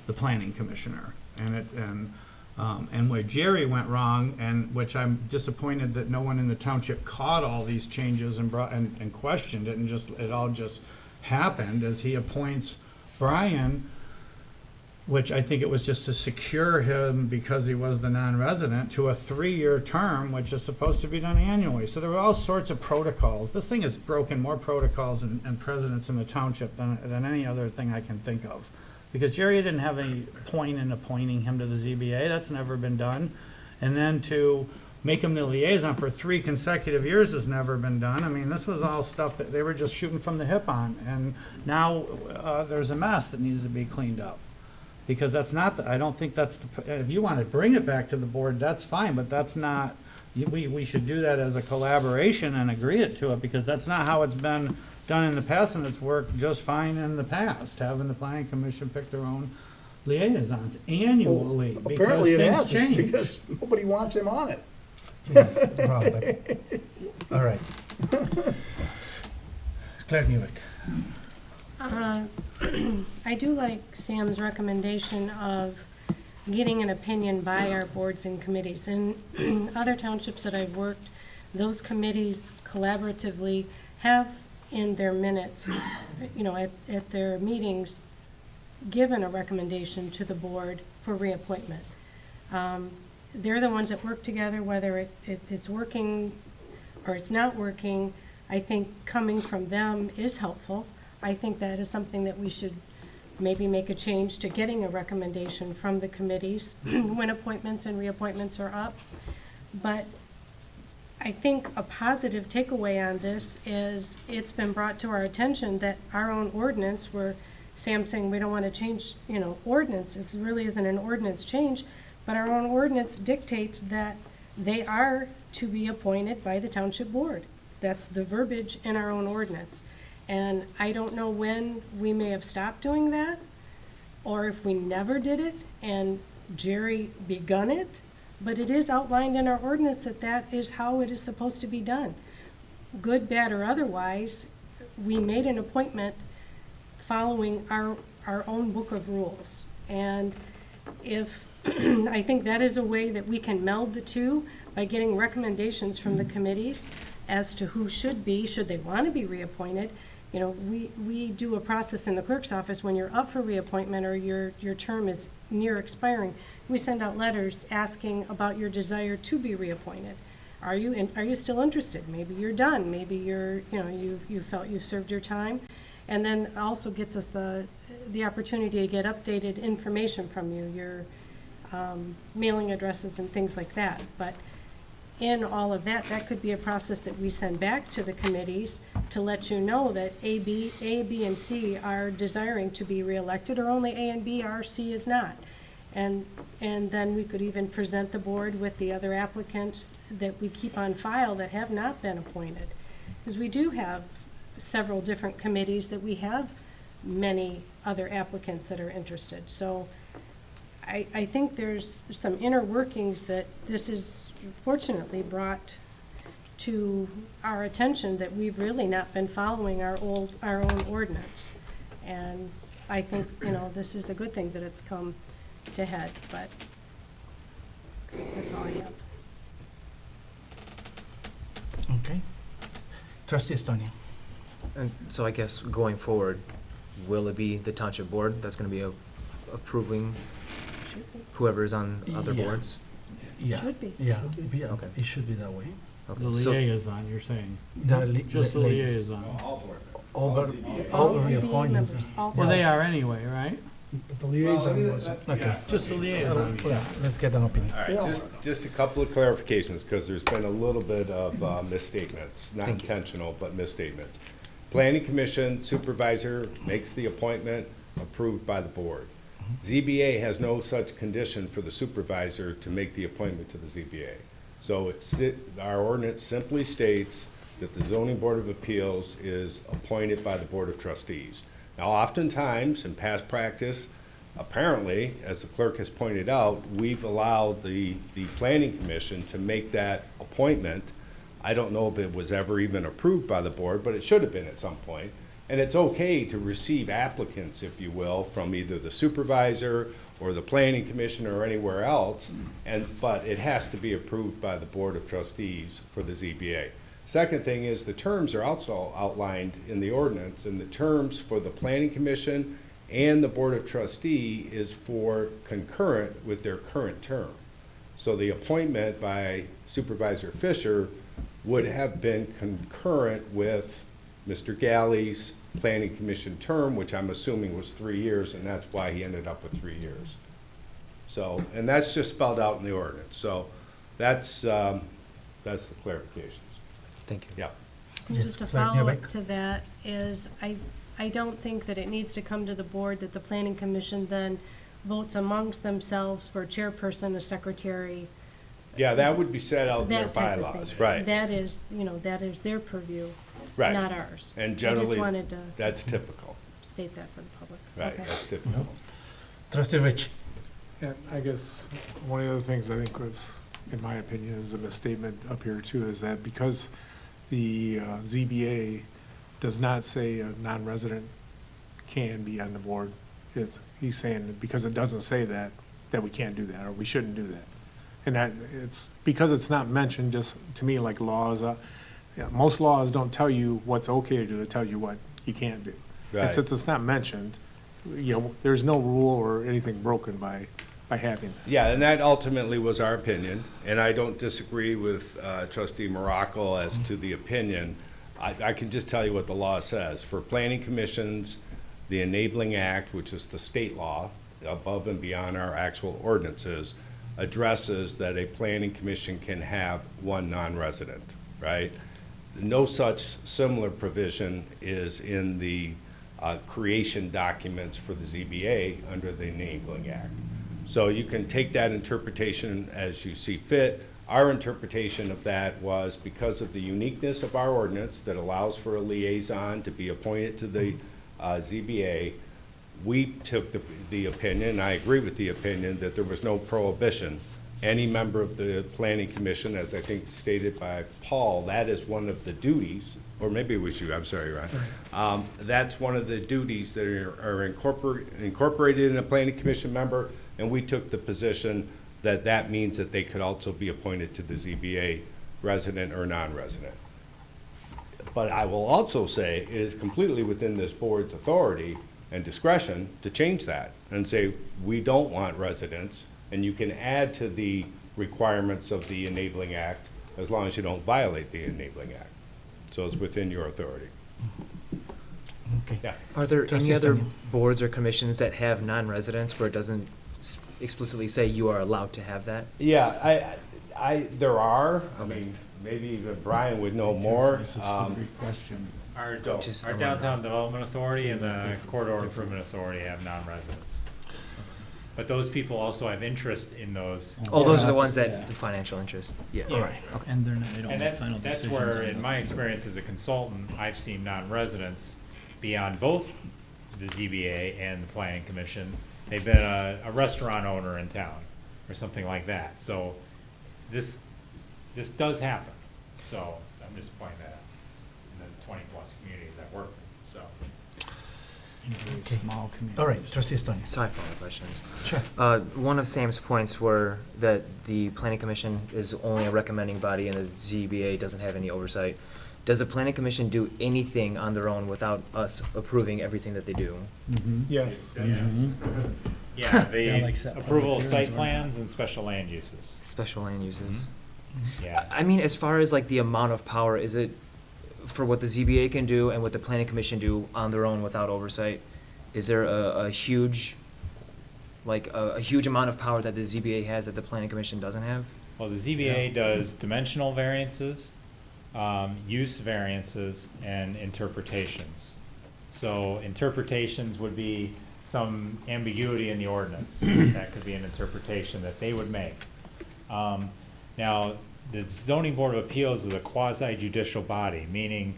the planning commissioner. And where Jerry went wrong, and which I'm disappointed that no one in the township caught all these changes and questioned it, and it all just happened, as he appoints Brian, which I think it was just to secure him because he was the non-resident, to a 3-year term, which is supposed to be done annually. So there were all sorts of protocols. This thing has broken more protocols and precedents in the township than any other thing I can think of. Because Jerry didn't have any point in appointing him to the ZBA, that's never been done. And then to make him the liaison for 3 consecutive years has never been done. I mean, this was all stuff that they were just shooting from the hip on. And now there's a mess that needs to be cleaned up. Because that's not, I don't think that's, if you want to bring it back to the board, that's fine, but that's not, we should do that as a collaboration and agree to it, because that's not how it's been done in the past, and it's worked just fine in the past, having the planning commission pick their own liaisons annually, because apparently it things hasn't, change. because nobody wants him on it. Yes, wrong, but, all right. Claire Newbeck. I do like Sam's recommendation of getting an opinion by our boards and committees. In other townships that I've worked, those committees collaboratively have in their minutes, at their meetings, given a recommendation to the board for reappointment. They're the ones that work together, whether it's working or it's not working. I think coming from them is helpful. I think that is something that we should maybe make a change to, getting a recommendation from the committees when appointments and reappointments are up. But I think a positive takeaway on this is it's been brought to our attention that our own ordinance, where Sam's saying we don't want to change, ordinance, this really isn't an ordinance change, but our own ordinance dictates that they are to be appointed by the township board. That's the verbiage in our own ordinance. And I don't know when we may have stopped doing that, or if we never did it and Jerry begun it, but it is outlined in our ordinance that is how it is supposed to be done. Good, bad, or otherwise, we made an appointment following our own book of rules. And if, I think that is a way that we can meld the two by getting recommendations from the committees as to who should they want to be reappointed. We do a process in the clerk's office when you're up for reappointment or your term is near expiring. We send out letters asking about your desire to be reappointed. Are you still interested? Maybe you're done. Maybe you felt you've served your time. And then also gets us the opportunity to get updated information from you, your mailing addresses and things like that. But in all of that could be a process that we send back to the committees to let you know that A, B, and C are desiring to be reelected, or only A and B are, C is not. And then we could even present the board with the other applicants that we keep on file that have not been appointed. Because we do have several different committees that we have many other applicants that are interested. So I think there's some inner workings that this is fortunately brought to our attention, that we've really not been following our own ordinance. And I think, this is a good thing that it's come to head, but that's all I have. Okay. Trustee Estonia. And so I guess going forward, will it be the township board that's going to be approving Should be. whoever's on other Yeah. boards? Yeah, Should be. yeah, yeah, Okay. it should be that way. Okay, The so- liaison, you're saying? Just the liaison. Over All ZBA reappointments. members, all Well, five. they are anyway, right? But the liaison wasn't. Okay, Just the liaison. yeah, let's get an opinion. All right, just a couple of clarifications, because there's been a little bit of misstatements, not Thank you. intentional, but misstatements. Planning Commission supervisor makes the appointment approved by the board. ZBA has no such condition for the supervisor to make the appointment to the ZBA. So our ordinance simply states that the zoning board of appeals is appointed by the Board of Trustees. Now, oftentimes, in past practice, apparently, as the clerk has pointed out, we've allowed the planning commission to make that appointment. I don't know if it was ever even approved by the board, but it should have been at some point. And it's okay to receive applicants, if you will, from either the supervisor or the planning commission or anywhere else, but it has to be approved by the Board of Trustees for the ZBA. Second thing is, the terms are also outlined in the ordinance, and the terms for the planning commission and the Board of Trustee is for concurrent with their current term. So the appointment by Supervisor Fisher would have been concurrent with Mr. Galley's planning commission term, which I'm assuming was 3 years, and that's why he ended up with 3 years. So, and that's just spelled out in the ordinance. So that's the clarifications. Thank you. Yeah. And Yes, just a Clerk follow-up Newbeck. to that is, I don't think that it needs to come to the board that the planning commission then votes amongst themselves for a chairperson, a secretary. Yeah, that would be set out in their That type of thing. bylaws, right, That is, that is their purview, right. not ours. And I just generally, wanted to that's typical, state that for the public. right, Okay. that's typical. Trustee Rich. And I guess one of the other things I think was, in my opinion, is a misstatement up here too, is that because the ZBA does not say a non-resident can be on the board, he's saying that because it doesn't say that, that we can't do that, or we shouldn't do that. And that, it's, because it's not mentioned, just to me, like laws, most laws don't tell you what's okay to do, they tell you what you can't do. And Right. since it's not mentioned, there's no rule or anything broken by having that. Yeah, and that ultimately was our opinion, and I don't disagree with trustee Morocco as to the opinion. I can just tell you what the law says. For planning commissions, the Enabling Act, which is the state law, above and beyond our actual ordinances, addresses that a planning commission can have one non-resident, right? No such similar provision is in the creation documents for the ZBA under the Enabling Act. So you can take that interpretation as you see fit. Our interpretation of that was because of the uniqueness of our ordinance that allows for a liaison to be appointed to the ZBA, we took the opinion, and I agree with the opinion, that there was no prohibition. Any member of the planning commission, as I think stated by Paul, that is one of the duties, or maybe it was you, I'm sorry, Ryan. That's one of the duties that are incorporated in a planning commission member, and we took the position that that means that they could also be appointed to the ZBA, resident or non-resident. But I will also say it is completely within this board's authority and discretion to change that and say, we don't want residents, and you can add to the requirements of the Enabling Act as long as you don't violate the Enabling Act. So it's within your authority. Okay. Yeah. Are there Trustee any other Stanley. boards or commissions that have non-residents where it doesn't explicitly say you are allowed to have that? Yeah, there are. I Okay. mean, maybe even Brian would know more. This is a great question. Our Just- our Downtown Development Authority and the Corridor Improvement Authority have non-residents. But those people also have interest in those. Oh, those are the Yeah. ones Yeah. that, the financial interest, yeah. All right. And they're not, they don't And make final that's decisions. where, on in the- my experience as a consultant, I've seen non-residents be on both the ZBA and the Planning Commission. They've been a restaurant owner in town, or something like that. So this does happen. So I'm just pointing that out in the 20-plus communities I work in, so. In very Okay. small communities. All right, trustee Stoney. Sorry for all the questions. Sure. One of Sam's points were that the planning commission is only a recommending body and the ZBA doesn't have any oversight. Does the planning commission do anything on their own without us approving everything that they do? Mhm. Yes. Yes. Yeah, Yeah, the like set approval of public site hearings or plans and special land uses. Special land uses. Yeah. I mean, as far as like the amount of power, is it for what the ZBA can do and what the planning commission do on their own without oversight? Is there a huge, like, a huge amount of power that the ZBA has that the planning commission doesn't have? Well, the ZBA does dimensional variances, use variances, and interpretations. So interpretations would be some ambiguity in the ordinance. That could be an interpretation that they would make. Now, the zoning board of appeals is a quasi judicial body, meaning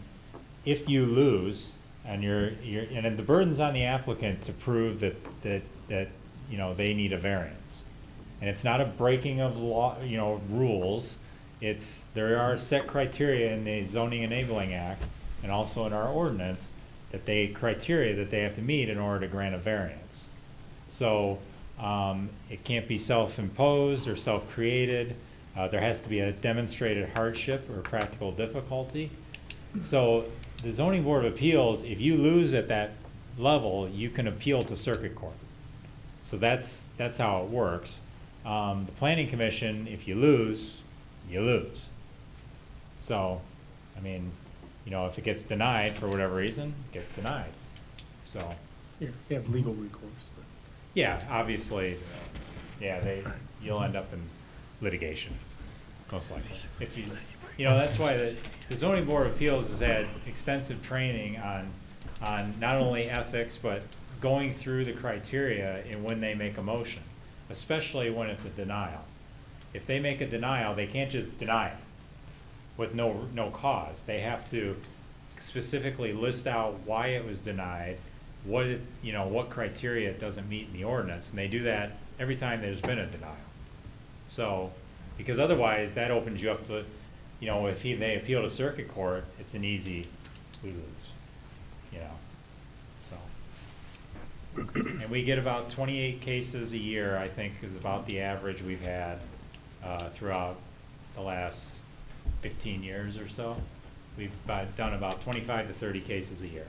if you lose and and the burden's on the applicant to prove that you know, they need a variance. And it's not a breaking of law, you know, rules. There are set criteria in the Zoning Enabling Act and also in our ordinance criteria that they have to meet in order to grant a variance. So it can't be self-imposed or self-created. There has to be a demonstrated hardship or practical difficulty. So the Zoning Board of Appeals, if you lose at that level, you can appeal to circuit court. So that's how it works. The Planning Commission, if you lose, you lose. So, I mean, you know, if it gets denied for whatever reason, it gets denied. So, You have legal recourse, but. yeah, obviously, yeah, you'll end up in litigation, most likely. If you know, that's why the Zoning Board of Appeals has had extensive training on not only ethics, but going through the criteria in when they make a motion, especially when it's a denial. If they make a denial, they can't just deny it with no cause. They have to specifically list out why it was denied, what criteria it doesn't meet in the ordinance, and they do that every time there's been a denial. So, because otherwise that opens you up to, you know, if they appeal to circuit court, it's an easy, we lose, you know, so. And we get about 28 cases a year, I think, is about the average we've had throughout the last 15 years or so. We've done about 25 to 30 cases a year.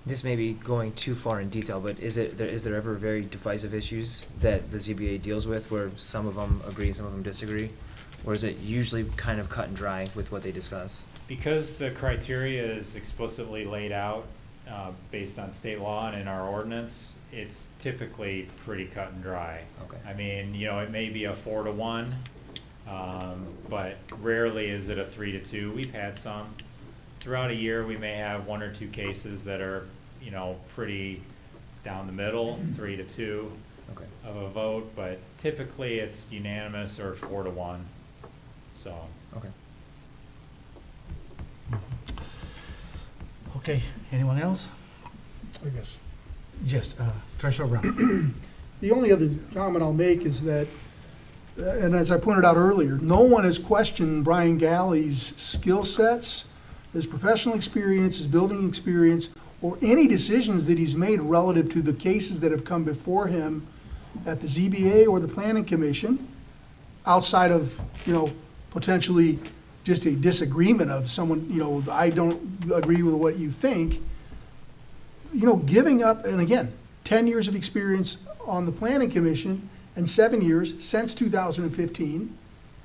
This may be going too far in detail, but is there ever very divisive issues that the ZBA deals with where some of them agree, some of them disagree? Or is it usually kind of cut and dry with what they discuss? Because the criteria is explicitly laid out based on state law and in our ordinance, it's typically pretty cut and dry. Okay. I mean, you know, it may be a 4-to-1, but rarely is it a 3-to-2. We've had some. Throughout a year, we may have 1 or 2 cases that are, you know, pretty down the middle, 3-to-2 Okay. of a vote, but typically it's unanimous or 4-to-1, so. Okay. Okay, anyone else? I guess. Yes, Treasurer Brown. The only other comment I'll make is that, and as I pointed out earlier, no one has questioned Brian Galley's skill sets, his professional experience, his building experience, or any decisions that he's made relative to the cases that have come before him at the ZBA or the Planning Commission, outside of, you know, potentially just a disagreement of someone, you know, I don't agree with what you think. You know, giving up, and again, 10 years of experience on the Planning Commission and 7 years since 2015,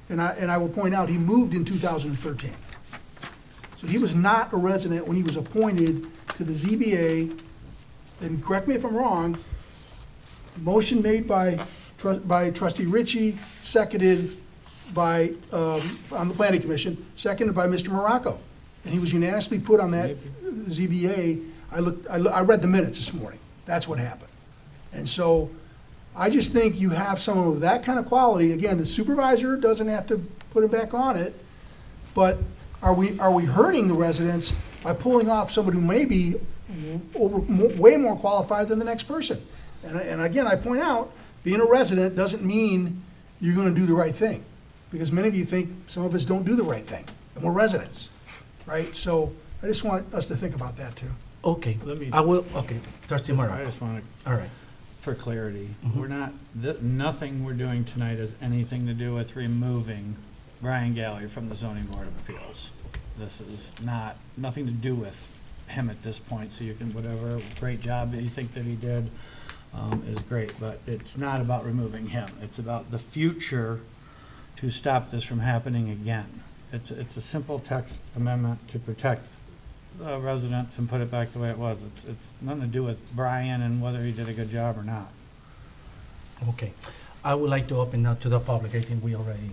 and I will point out, he moved in 2013. So he was not a resident when he was appointed to the ZBA, and correct me if I'm wrong, motion made by Trustee Ritchie, seconded by, on the Planning Commission, seconded by Mr. Morocco. And he was unanimously put on that ZBA. I read the minutes this morning. That's what happened. And so I just think you have someone with that kind of quality. Again, the supervisor doesn't have to put him back on it, but are we hurting the residents by pulling off somebody who may be way more qualified than the next person? And again, I point out, being a resident doesn't mean you're going to do the right thing, because many of you think some of us don't do the right thing, and we're residents, right? So I just want us to think about that too. Okay, Let me- okay, Trustee I Morocco. just want to, All right. for clarity, Mhm. we're not, nothing we're doing tonight has anything to do with removing Brian Galley from the Zoning Board of Appeals. This is nothing to do with him at this point, so you can, whatever great job that you think that he did, is great, but it's not about removing him. It's about the future to stop this from happening again. It's a simple text amendment to protect residents and put it back the way it was. It's nothing to do with Brian and whether he did a good job or not. Okay. I would like to open now to the public. I think we already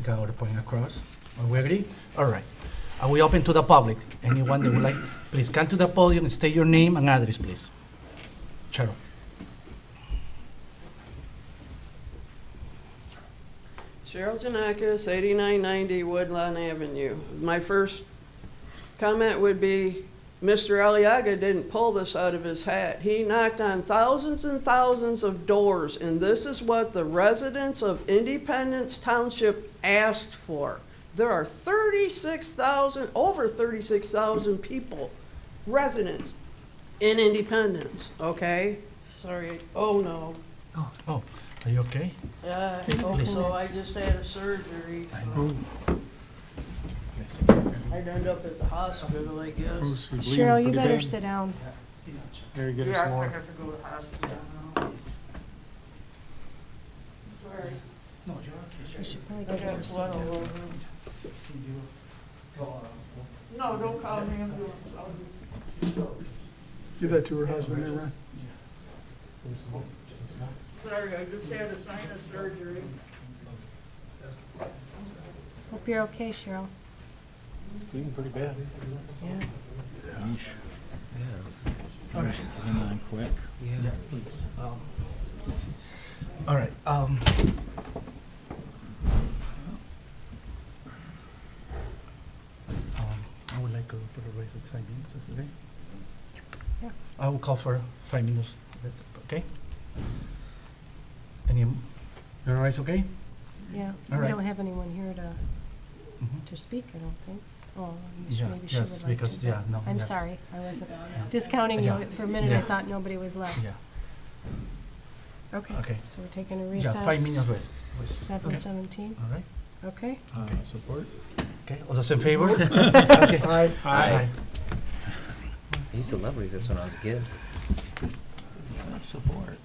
got our point across. Are we agree? All right. Are we open to the public? Anyone that would like, please come to the podium and state your name and address, please. Cheryl. Cheryl Janakis, 8990 Woodlawn Avenue. My first comment would be, Mr. Aliaga didn't pull this out of his hat. He knocked on thousands and thousands of doors, and this is what the residents of Independence Township asked for. There are over 36,000 people, residents in Independence, okay? Sorry, oh no. Oh, are you okay? Yeah, Please. so I just had a surgery. I'd end up at the hospital, I guess. Bruce, you bleeding Cheryl, you pretty better bad? sit down. Here, get us Yeah, I more. might have to go to the hospital now. Sorry. You should probably I get her got to sit blood all down. over. No, don't call me, I'm doing, Give that to her husband, there, Ron. sorry, I just had a sinus surgery. Hope you're okay, Cheryl. Bleeding pretty bad. Yeah. All right. Came on quick. Yeah, please. All right. I would like to go for the race. It's 5 minutes. Is it okay? Yeah. I will call for 5 minutes. Okay. Any? Your rights okay? Yeah, All we right. don't have anyone here Mhm. to speak, I don't think. Oh, Yeah, maybe she would yes, like because, to. yeah, no, I'm yes. sorry, I wasn't discounting you. Yeah. For a minute, I Yeah. thought nobody was left. Yeah. Okay, Okay. so we're taking a Yeah, recess. 5 minutes rest. 7:17, All right. okay. Support? Okay. All those in favor? Okay. Aye. Aye. I used to love recess when I was a kid. Support.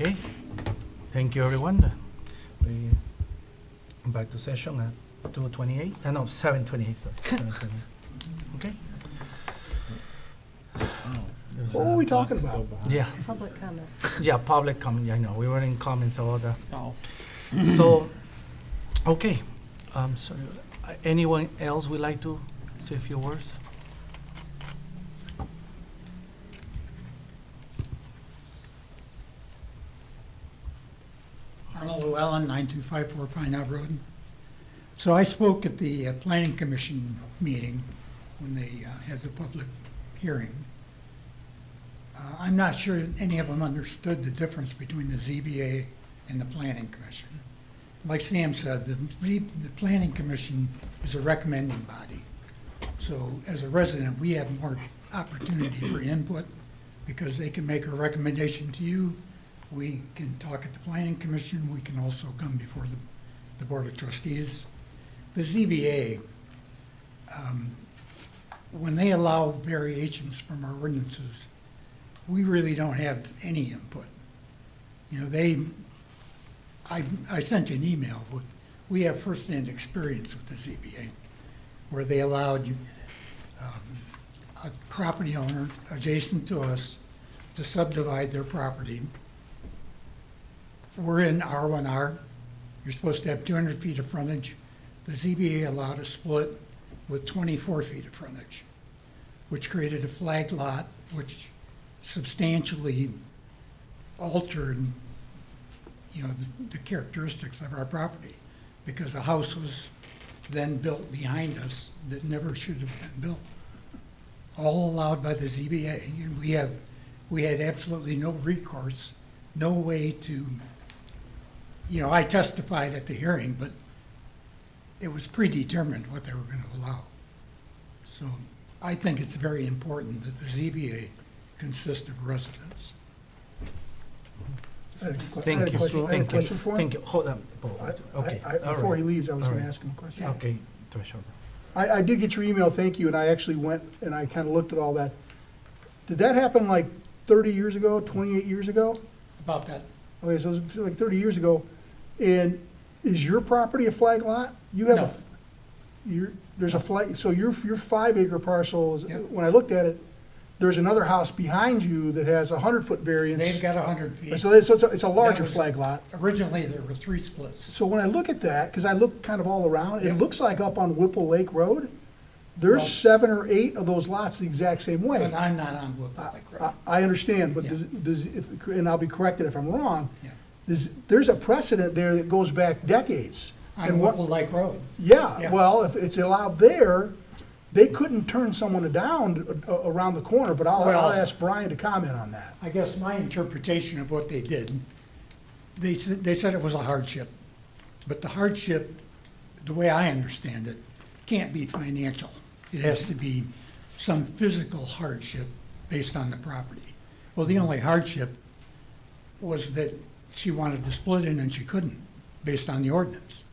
Okay, thank you, everyone. We back to session at 2:28, no, 7:28, sorry, 7:28. Okay? There's, What were we talking about? Yeah, Public comment. yeah, public comment, I know, we were in comments about that. So, okay, sorry, anyone else would like to say a few words? Arnold Llewellyn, 9254 Pine Knob Road. So I spoke at the Planning Commission meeting when they had the public hearing. I'm not sure any of them understood the difference between the ZBA and the Planning Commission. Like Sam said, the Planning Commission is a recommending body. So as a resident, we have more opportunity for input because they can make a recommendation to you. We can talk at the Planning Commission. We can also come before the Board of Trustees. The ZBA, when they allow variations from our ordinances, we really don't have any input. You know, I sent you an email, but we have firsthand experience with the ZBA, where they allowed a property owner adjacent to us to subdivide their property. We're in R1R. You're supposed to have 200 feet of frontage. The ZBA allowed a split with 24 feet of frontage, which created a flag lot, which substantially altered, you know, the characteristics of our property, because a house was then built behind us that never should have been built. All allowed by the ZBA. And we had absolutely no recourse, no way to, you know, I testified at the hearing, but it was predetermined what they were going to allow. So I think it's very important that the ZBA consist of residents. Thank you, thank you, for him. thank you, hold on, okay, all Before he right. leaves, I was All going to right. ask him a question. Okay, Treasurer. I did get your email, thank you, and I actually went and I kind of looked at all that. Did that happen like 30 years ago, 28 years ago? About that, Okay, so it was like 30 years ago. And is your property a flag lot? You have No. there's a flag, so your 5-acre parcel is, Yep. when I looked at it, there's another house behind you that has a 100-foot variance. they've got 100 feet. So it's a larger That was- flag lot. Originally, there were 3 splits. So when I look at that, because I look kind of all around, it Yep. looks like up on Whipple Lake Road, there's Well- 7 or 8 of those lots the exact same way. But I'm not on Whipple Lake Road. I understand, but Yeah. and I'll be corrected if I'm wrong, Yeah. there's a precedent there that goes back decades. On And what, Whipple Lake Road. yeah, Yeah. well, if it's allowed there, they couldn't turn someone down around the corner, but I'll Well- ask Brian to comment on that. I guess my interpretation of what they did, they said it was a hardship. But the hardship, the way I understand it, can't be financial. It has to be some physical hardship based on the property. Well, the only hardship was that she wanted to split it and she couldn't, based on the ordinance.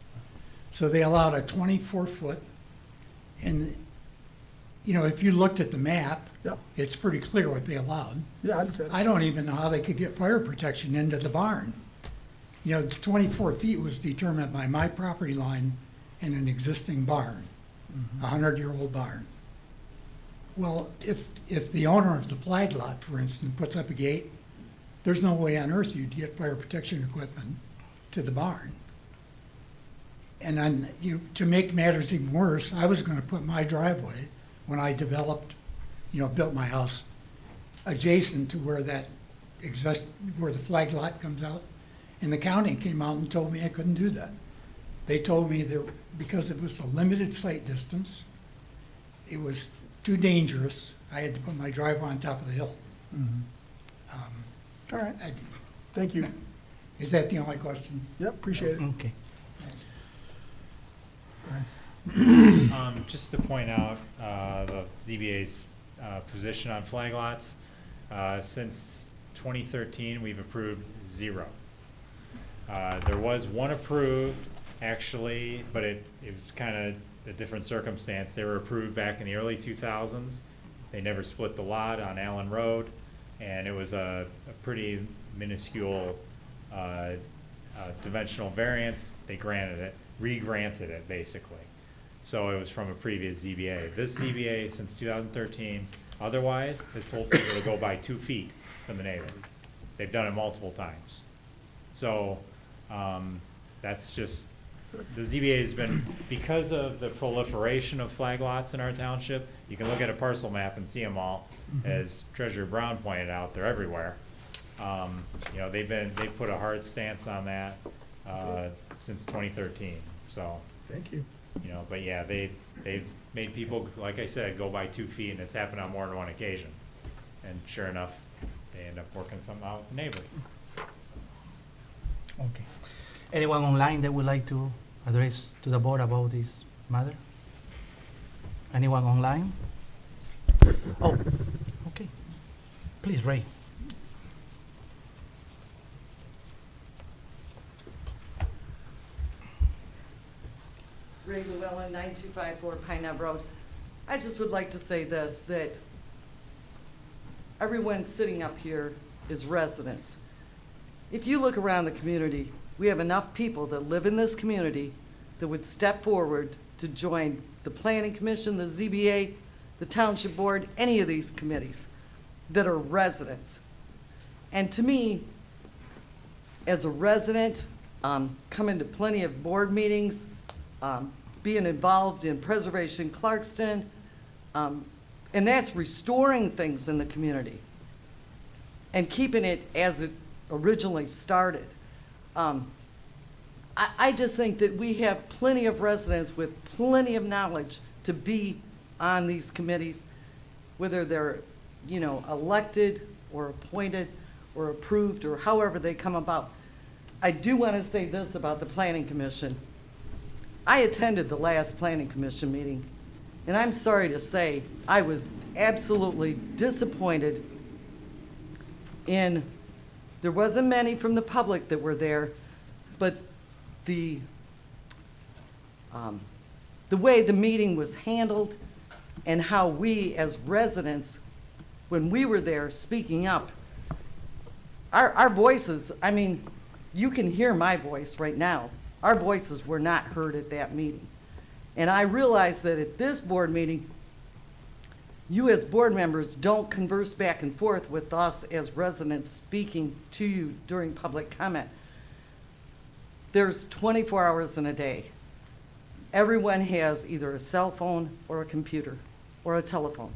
So they allowed a 24-foot, and, you know, if you looked at the map, Yep. it's pretty clear what they allowed. Yeah, I don't even know how they could get fire protection into the barn. You know, 24 feet was determined by my property line and an existing barn, a 100-year-old barn. Well, if the owner of the flag lot, for instance, puts up a gate, there's no way on earth you'd get fire protection equipment to the barn. And to make matters even worse, I was gonna put my driveway, when I developed, built my house, adjacent to where where the flag lot comes out. And the county came out and told me I couldn't do that. They told me that because it was a limited sight distance, it was too dangerous. I had to put my driveway on top of the hill. All right, I- thank you. Is that the only question? Yep, appreciate it. Okay. Just to point out, the ZBA's, position on flag lots, since 2013, we've approved 0. There was one approved, actually, but it was kind of a different circumstance. They were approved back in the early 2000s. They never split the lot on Allen Road, and it was a pretty minuscule dimensional variance, they granted it, re-granted it, basically. So it was from a previous ZBA. This ZBA, since 2013, otherwise, has told people to go by 2 feet from the neighbor. They've done it multiple times. So, that's just, the ZBA has been, because of the proliferation of flag lots in our township, you can look at a parcel map and see them all. As Treasurer Brown pointed out, they're everywhere. You know, they've put a hard stance on that, since 2013, so. Thank you. You know, but yeah, they've made people, like I said, go by 2 feet, and it's happened on more than one occasion. And sure enough, they end up working something out with the neighbor. Okay. Anyone online that would like to address to the board about this matter? Anyone online? Oh, okay. Please, Ray. Ray Llewellyn, 9254 Pine Knob Road. I just would like to say this, that everyone sitting up here is residents. If you look around the community, we have enough people that live in this community that would step forward to join the Planning Commission, the ZBA, the Township Board, any of these committees that are residents. And to me, as a resident, coming to plenty of board meetings, being involved in Preservation Clarkston, and that's restoring things in the community and keeping it as it originally started. I just think that we have plenty of residents with plenty of knowledge to be on these committees, whether they're, you know, elected or appointed or approved or however they come about. I do want to say this about the Planning Commission. I attended the last Planning Commission meeting, and I'm sorry to say I was absolutely disappointed in, there wasn't many from the public that were there, but the way the meeting was handled and how we as residents, when we were there speaking up, our voices, I mean, you can hear my voice right now. Our voices were not heard at that meeting. And I realize that at this board meeting, you as board members don't converse back and forth with us as residents speaking to you during public comment. There's 24 hours in a day. Everyone has either a cell phone or a computer or a telephone.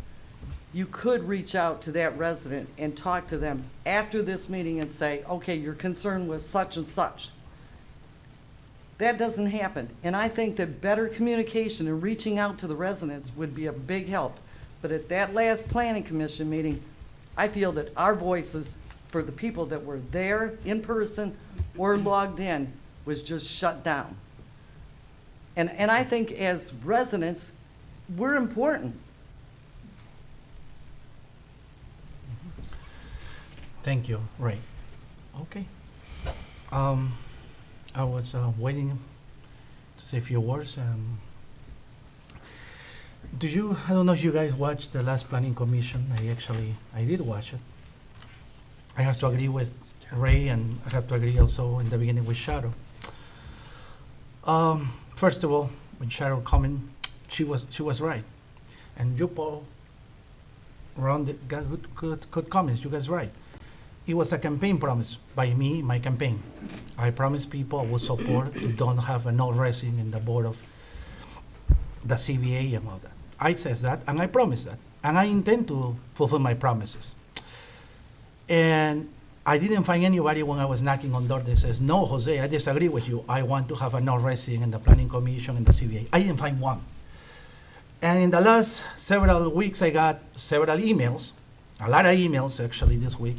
You could reach out to that resident and talk to them after this meeting and say, okay, your concern was such and such. That doesn't happen. And I think that better communication and reaching out to the residents would be a big help. But at that last Planning Commission meeting, I feel that our voices for the people that were there in person or logged in was just shut down. And I think as residents, we're important. Thank you, Ray. Okay. I was waiting to say a few words. I don't know if you guys watched the last Planning Commission. I did watch it. I have to agree with Ray, and I have to agree also in the beginning with Shadow. First of all, when Shadow coming, she was right. And you, Paul, Ron, got good comments. You guys right. It was a campaign promise by me, my campaign. I promised people I would support to don't have a no resident in the board of the CBA and all that. I said that, and I promised that, and I intend to fulfill my promises. And I didn't find anybody when I was knocking on door that says, no, Jose, I disagree with you. I want to have a no resident in the Planning Commission and the CBA. I didn't find one. And in the last several weeks, I got several emails, a lot of emails actually this week.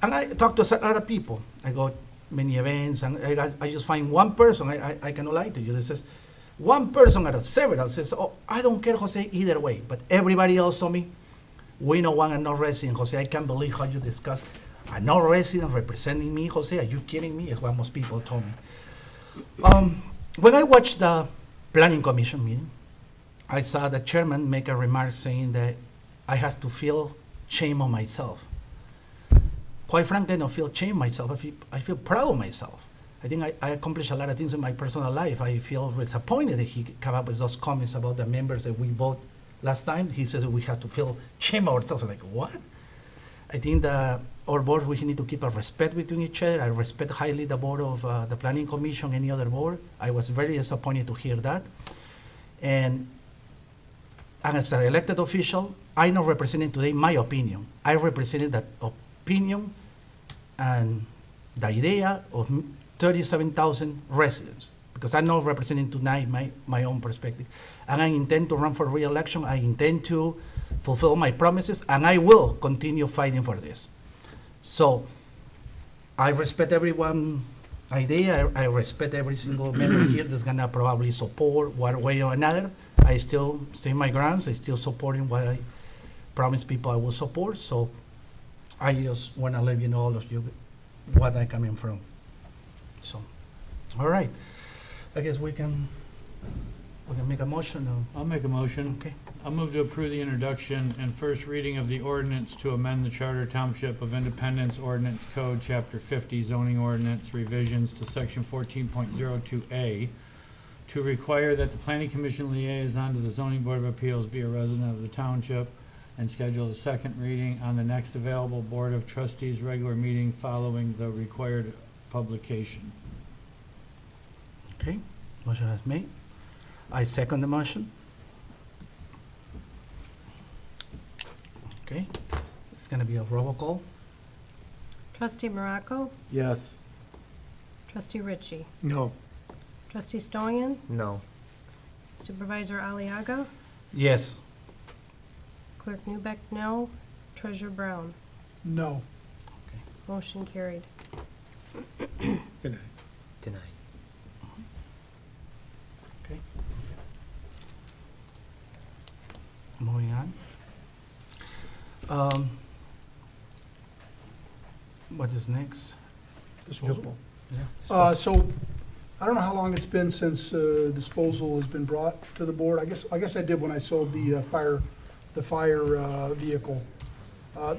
And I talked to a lot of people. I got many events, and I just find one person, I cannot lie to you, that says, one person out of several says, oh, I don't care, Jose, either way. But everybody else told me, we don't want a non-resident, Jose. I can't believe how you discuss a non-resident representing me, Jose. Are you kidding me? Is what most people told me. When I watched the Planning Commission meeting, I saw the chairman make a remark saying that I have to feel shame on myself. quite frankly, I don't feel shame myself. I feel proud of myself. I think I accomplished a lot of things in my personal life. I feel disappointed that he came up with those comments about the members that we voted last time. He says that we have to feel shame ourselves. I'm like, what? I think that our board, we need to keep a respect between each other. I respect highly the board of the Planning Commission, any other board. I was very disappointed to hear that. And as an elected official, I'm not representing today my opinion. I represented the opinion and the idea of 37,000 residents, because I'm not representing tonight my own perspective. And I intend to run for re-election. I intend to fulfill my promises, and I will continue fighting for this. So I respect everyone's idea. I respect every single member here that's gonna probably support one way or another. I still stay my grounds. I still supporting what I promised people I will support. So I just wanna let you know, all of you, what I'm coming from. So, all right. I guess we can make a motion. I'll make a motion. Okay. I'll move to approve the introduction and first reading of the ordinance to amend the Charter Township of Independence Ordinance Code, Chapter 50, zoning ordinance revisions to Section 14.02A, to require that the Planning Commission liaison to the Zoning Board of Appeals be a resident of the township, and schedule the second reading on the next available Board of Trustees regular meeting following the required publication. Okay, motion has made. I second the motion. Okay, it's gonna be a roll call. Trustee Morocco, Yes. trustee Ritchie, No. trustee Stoyan, No. supervisor Aliaga, Yes. clerk Newbeck, no, treasurer Brown. No. Motion carried. Good night. Denied. Okay. Moving on. What is next? Disposal. Yeah. So, I don't know how long it's been since disposal has been brought to the board. I guess I did when I sold the fire vehicle.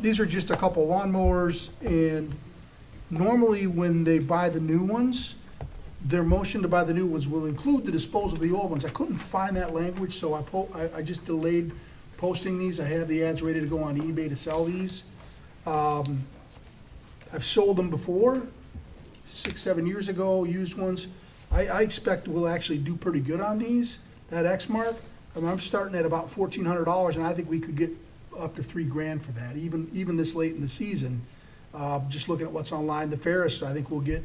These are just a couple lawnmowers, and normally when they buy the new ones, their motion to buy the new ones will include the disposal of the old ones. I couldn't find that language, so I just delayed posting these. I have the ads ready to go on eBay to sell these. I've sold them before, 6, 7 years ago, used ones. I expect we'll actually do pretty good on these, that X-Mark. I mean, I'm starting at about $1,400, and I think we could get up to $3,000 for that, even this late in the season. Just looking at what's online, the Ferris, I think we'll get,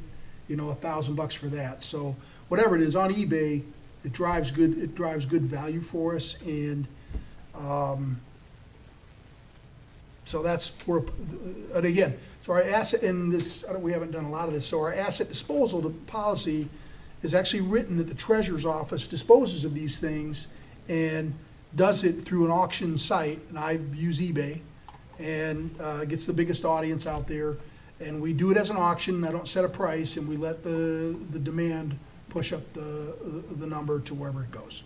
$1,000 for that. So whatever it is, on eBay, it drives good value for us, and so that's where, and again, so our asset in this, we haven't done a lot of this, so our asset disposal policy is actually written that the treasurer's office disposes of these things and does it through an auction site, and I use eBay, and gets the biggest audience out there, and we do it as an auction. I don't set a price, and we let the demand push up the number to wherever it goes.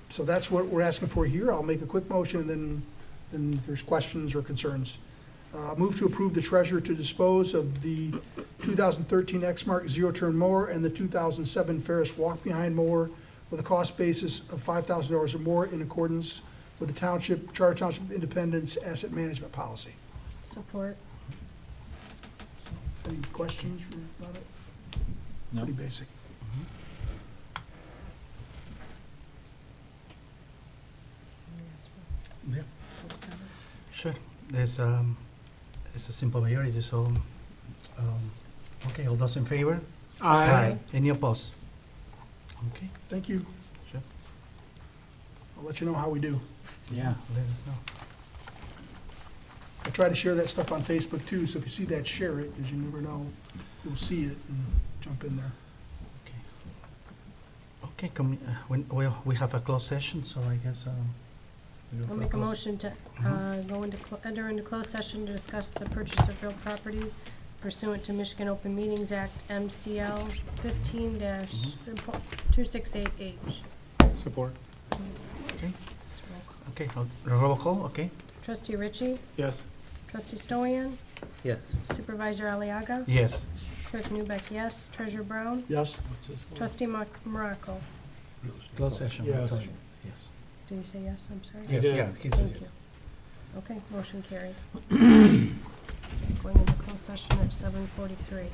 So that's what we're asking for here. I'll make a quick motion, and then if there's questions or concerns. Move to approve the treasurer to dispose of the 2013 X-Mark zero-turn mower and the 2007 Ferris walk-behind mower with a cost basis of $5,000 or more in accordance with the Charter Township Independence Asset Management Policy. Support. Any questions about it? No. Pretty basic. Yeah. Sure. There's it's a simple majority, so, okay, all those in favor? Aye. Any opposed? Okay, Thank you. Sure. I'll let you know how we do. Yeah. let us know. I try to share that stuff on Facebook too, so if you see that, share it, because you never know, you'll see it and jump in there. Okay, we have a closed session, so I guess, we go I'll for make a closed- motion to enter into closed session to discuss the purchase of real property pursuant to Michigan Open Meetings Act, MCL 15-268H. Support. Okay, roll call, okay? Trustee Ritchie, Yes. Trustee Stoyan, Yes. Supervisor Aliaga, Yes. Clerk Newbeck, yes. Treasurer Brown, Yes? Trustee Morocco. Closed session. Yes. Sorry. Yes. Did you say yes? I'm sorry. Yes, did. yeah, he said Thank yes. you. Okay, motion carried. Going into closed session at 7:43.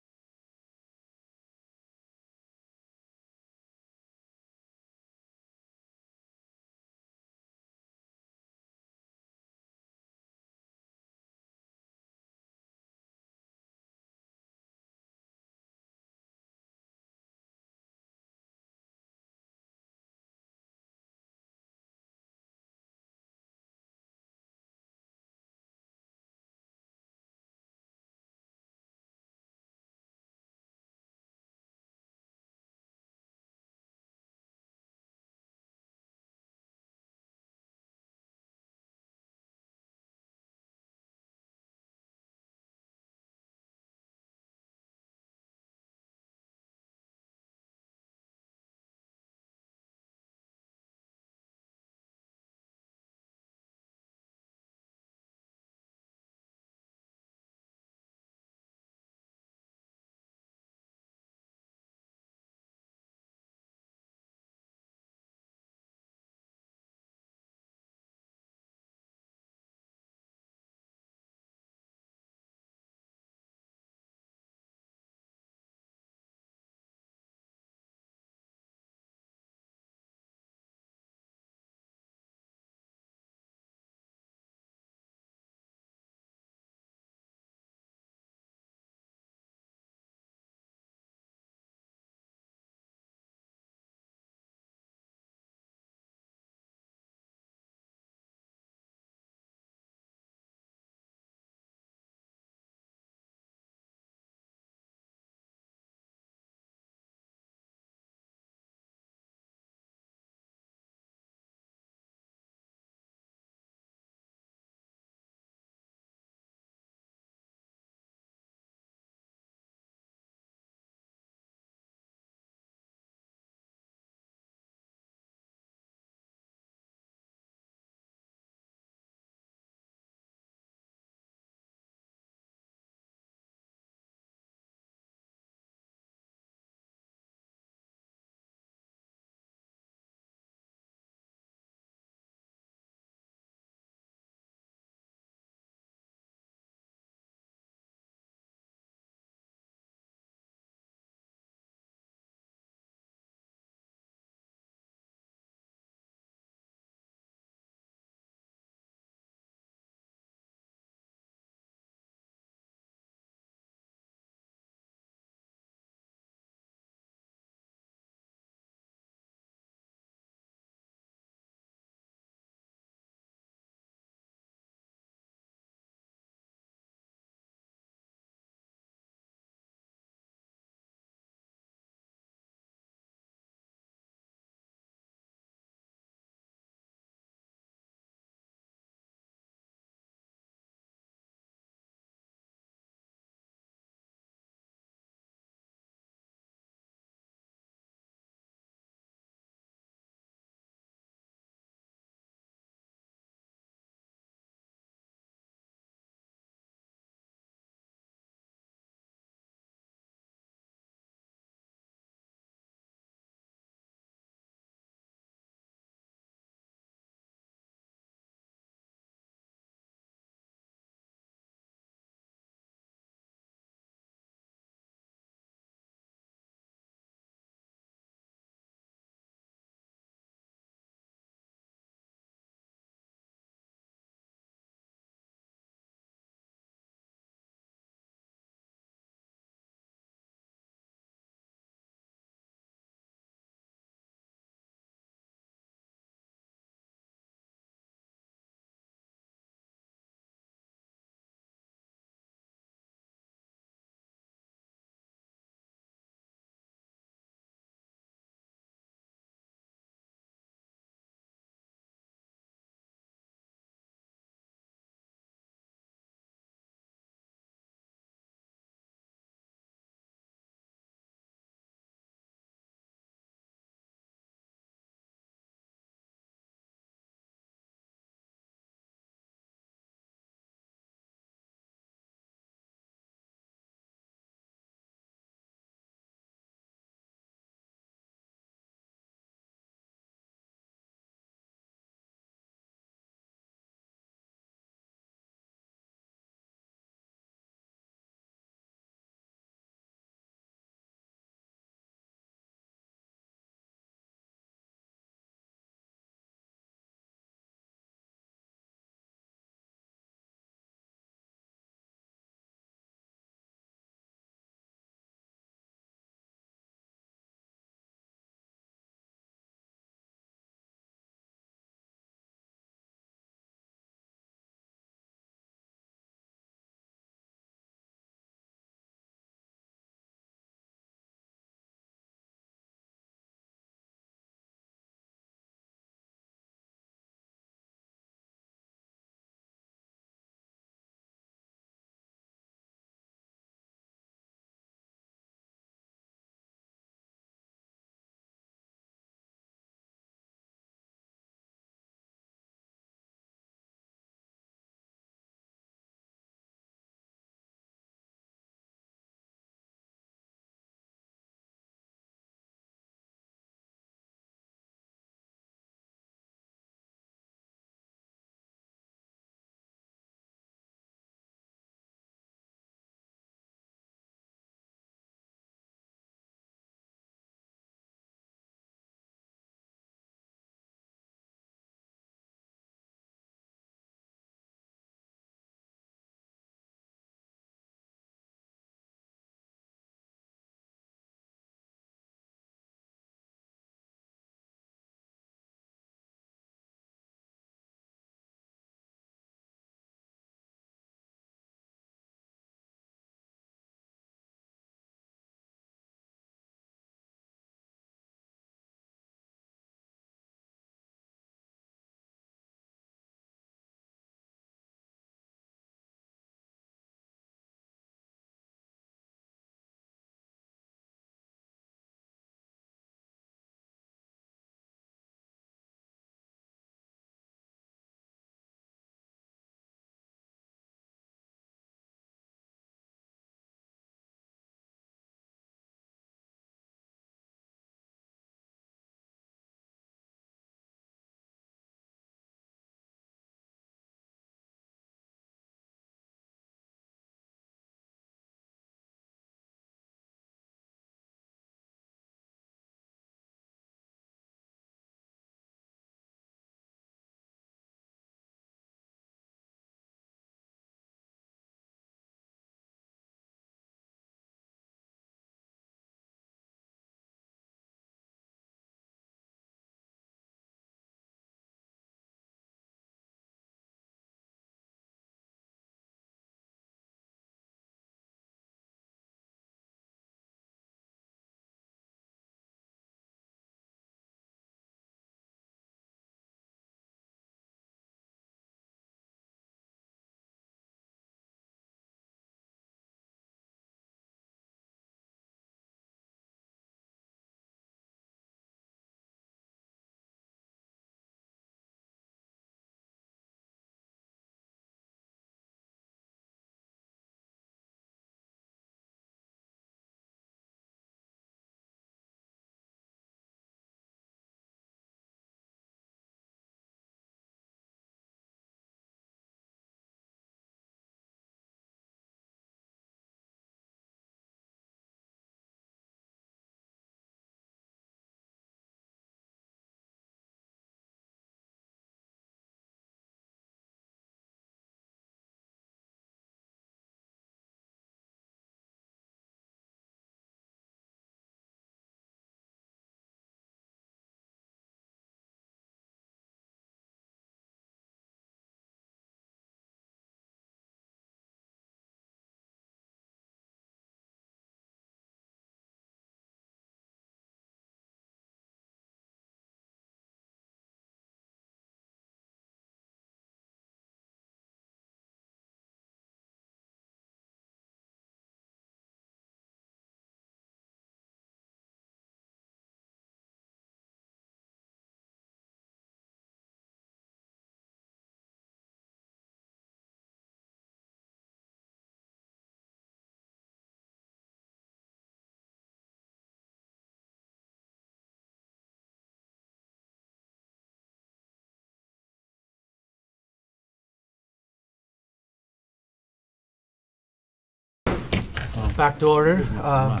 back to order. Right?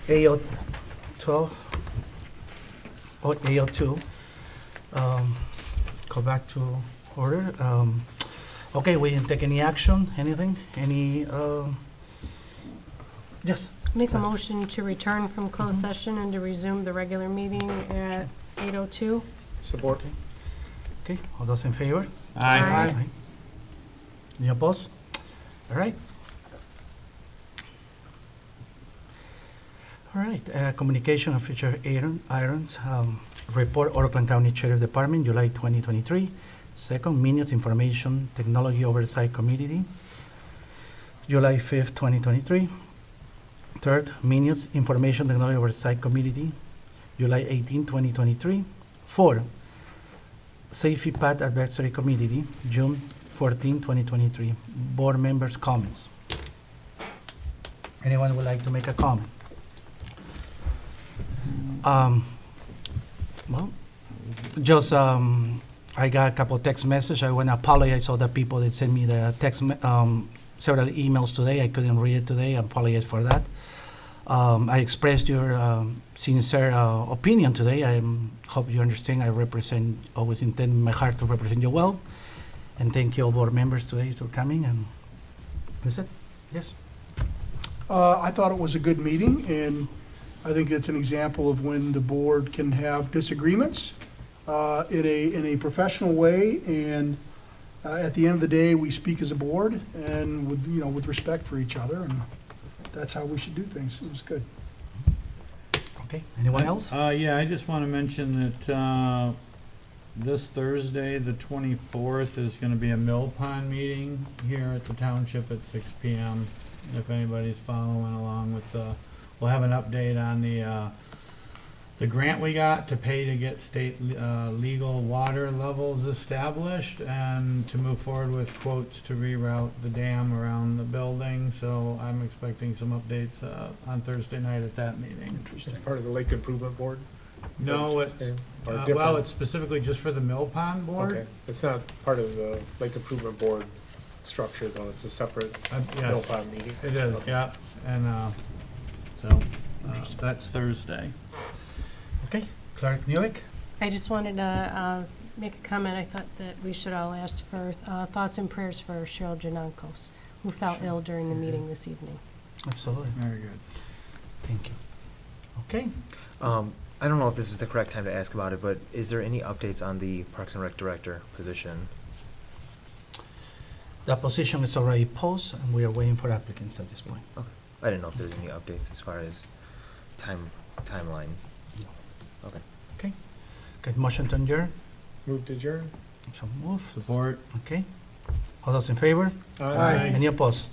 AO 12, or AO 2. Go back to order. Okay, we didn't take any action, anything? Yes? Make a motion to return from closed session and to resume the regular meeting at 8:02. Support. Okay, all those in favor? Aye. Any opposed? All right. All right, communication of future items. Report Oakland County Sheriff Department, July 2023. Second, Minutes Information Technology Oversight Committee, July 5th, 2023. Third, Minutes Information Technology Oversight Committee, July 18, 2023. Four, Safety Path Advisory Committee, June 14, 2023. Board members' comments. Anyone would like to make a comment? Well, just, I got a couple text messages. I want to apologize to all the people that sent me the several emails today. I couldn't read it today. I apologize for that. I expressed your sincere opinion today. I hope you understand. I always intend in my heart to represent you well. And thank you all board members today for coming. And that's it. Yes. I thought it was a good meeting, and I think it's an example of when the board can have disagreements in a professional way, and at the end of the day, we speak as a board and with respect for each other, and that's how we should do things. It was good. Okay. Anyone else? Yeah, I just want to mention that this Thursday, the 24th, is going to be a Mill Pond meeting here at the township at 6 p.m. If anybody's following along with we'll have an update on the grant we got to pay to get state legal water levels established and to move forward with quotes to reroute the dam around the building. So I'm expecting some updates on Thursday night at that meeting. It's part of the Lake Improvement Board? Is that No, what you're it's, saying? Or well, different? it's specifically just for the Mill Pond Board. Okay, it's not part of the Lake Improvement Board structure, though, it's a separate Yes, Mill Pond meeting? it is, Okay. yeah, and, so, that's Thursday. Okay. Clerk Newick? I just wanted to make a comment. I thought that we should all ask for thoughts and prayers for Cheryl Janankos, who fell ill during the meeting this evening. Absolutely. Very good. Thank you. Okay. I don't know if this is the correct time to ask about it, but is there any updates on the Parks and Rec Director position? The position is already posted, and we are waiting for applicants at this point. I didn't know if there's any updates as far as timeline. Okay, motion to adjourn. Move to adjourn? So move. Support. Okay. All those in favor? Aye. Any opposed?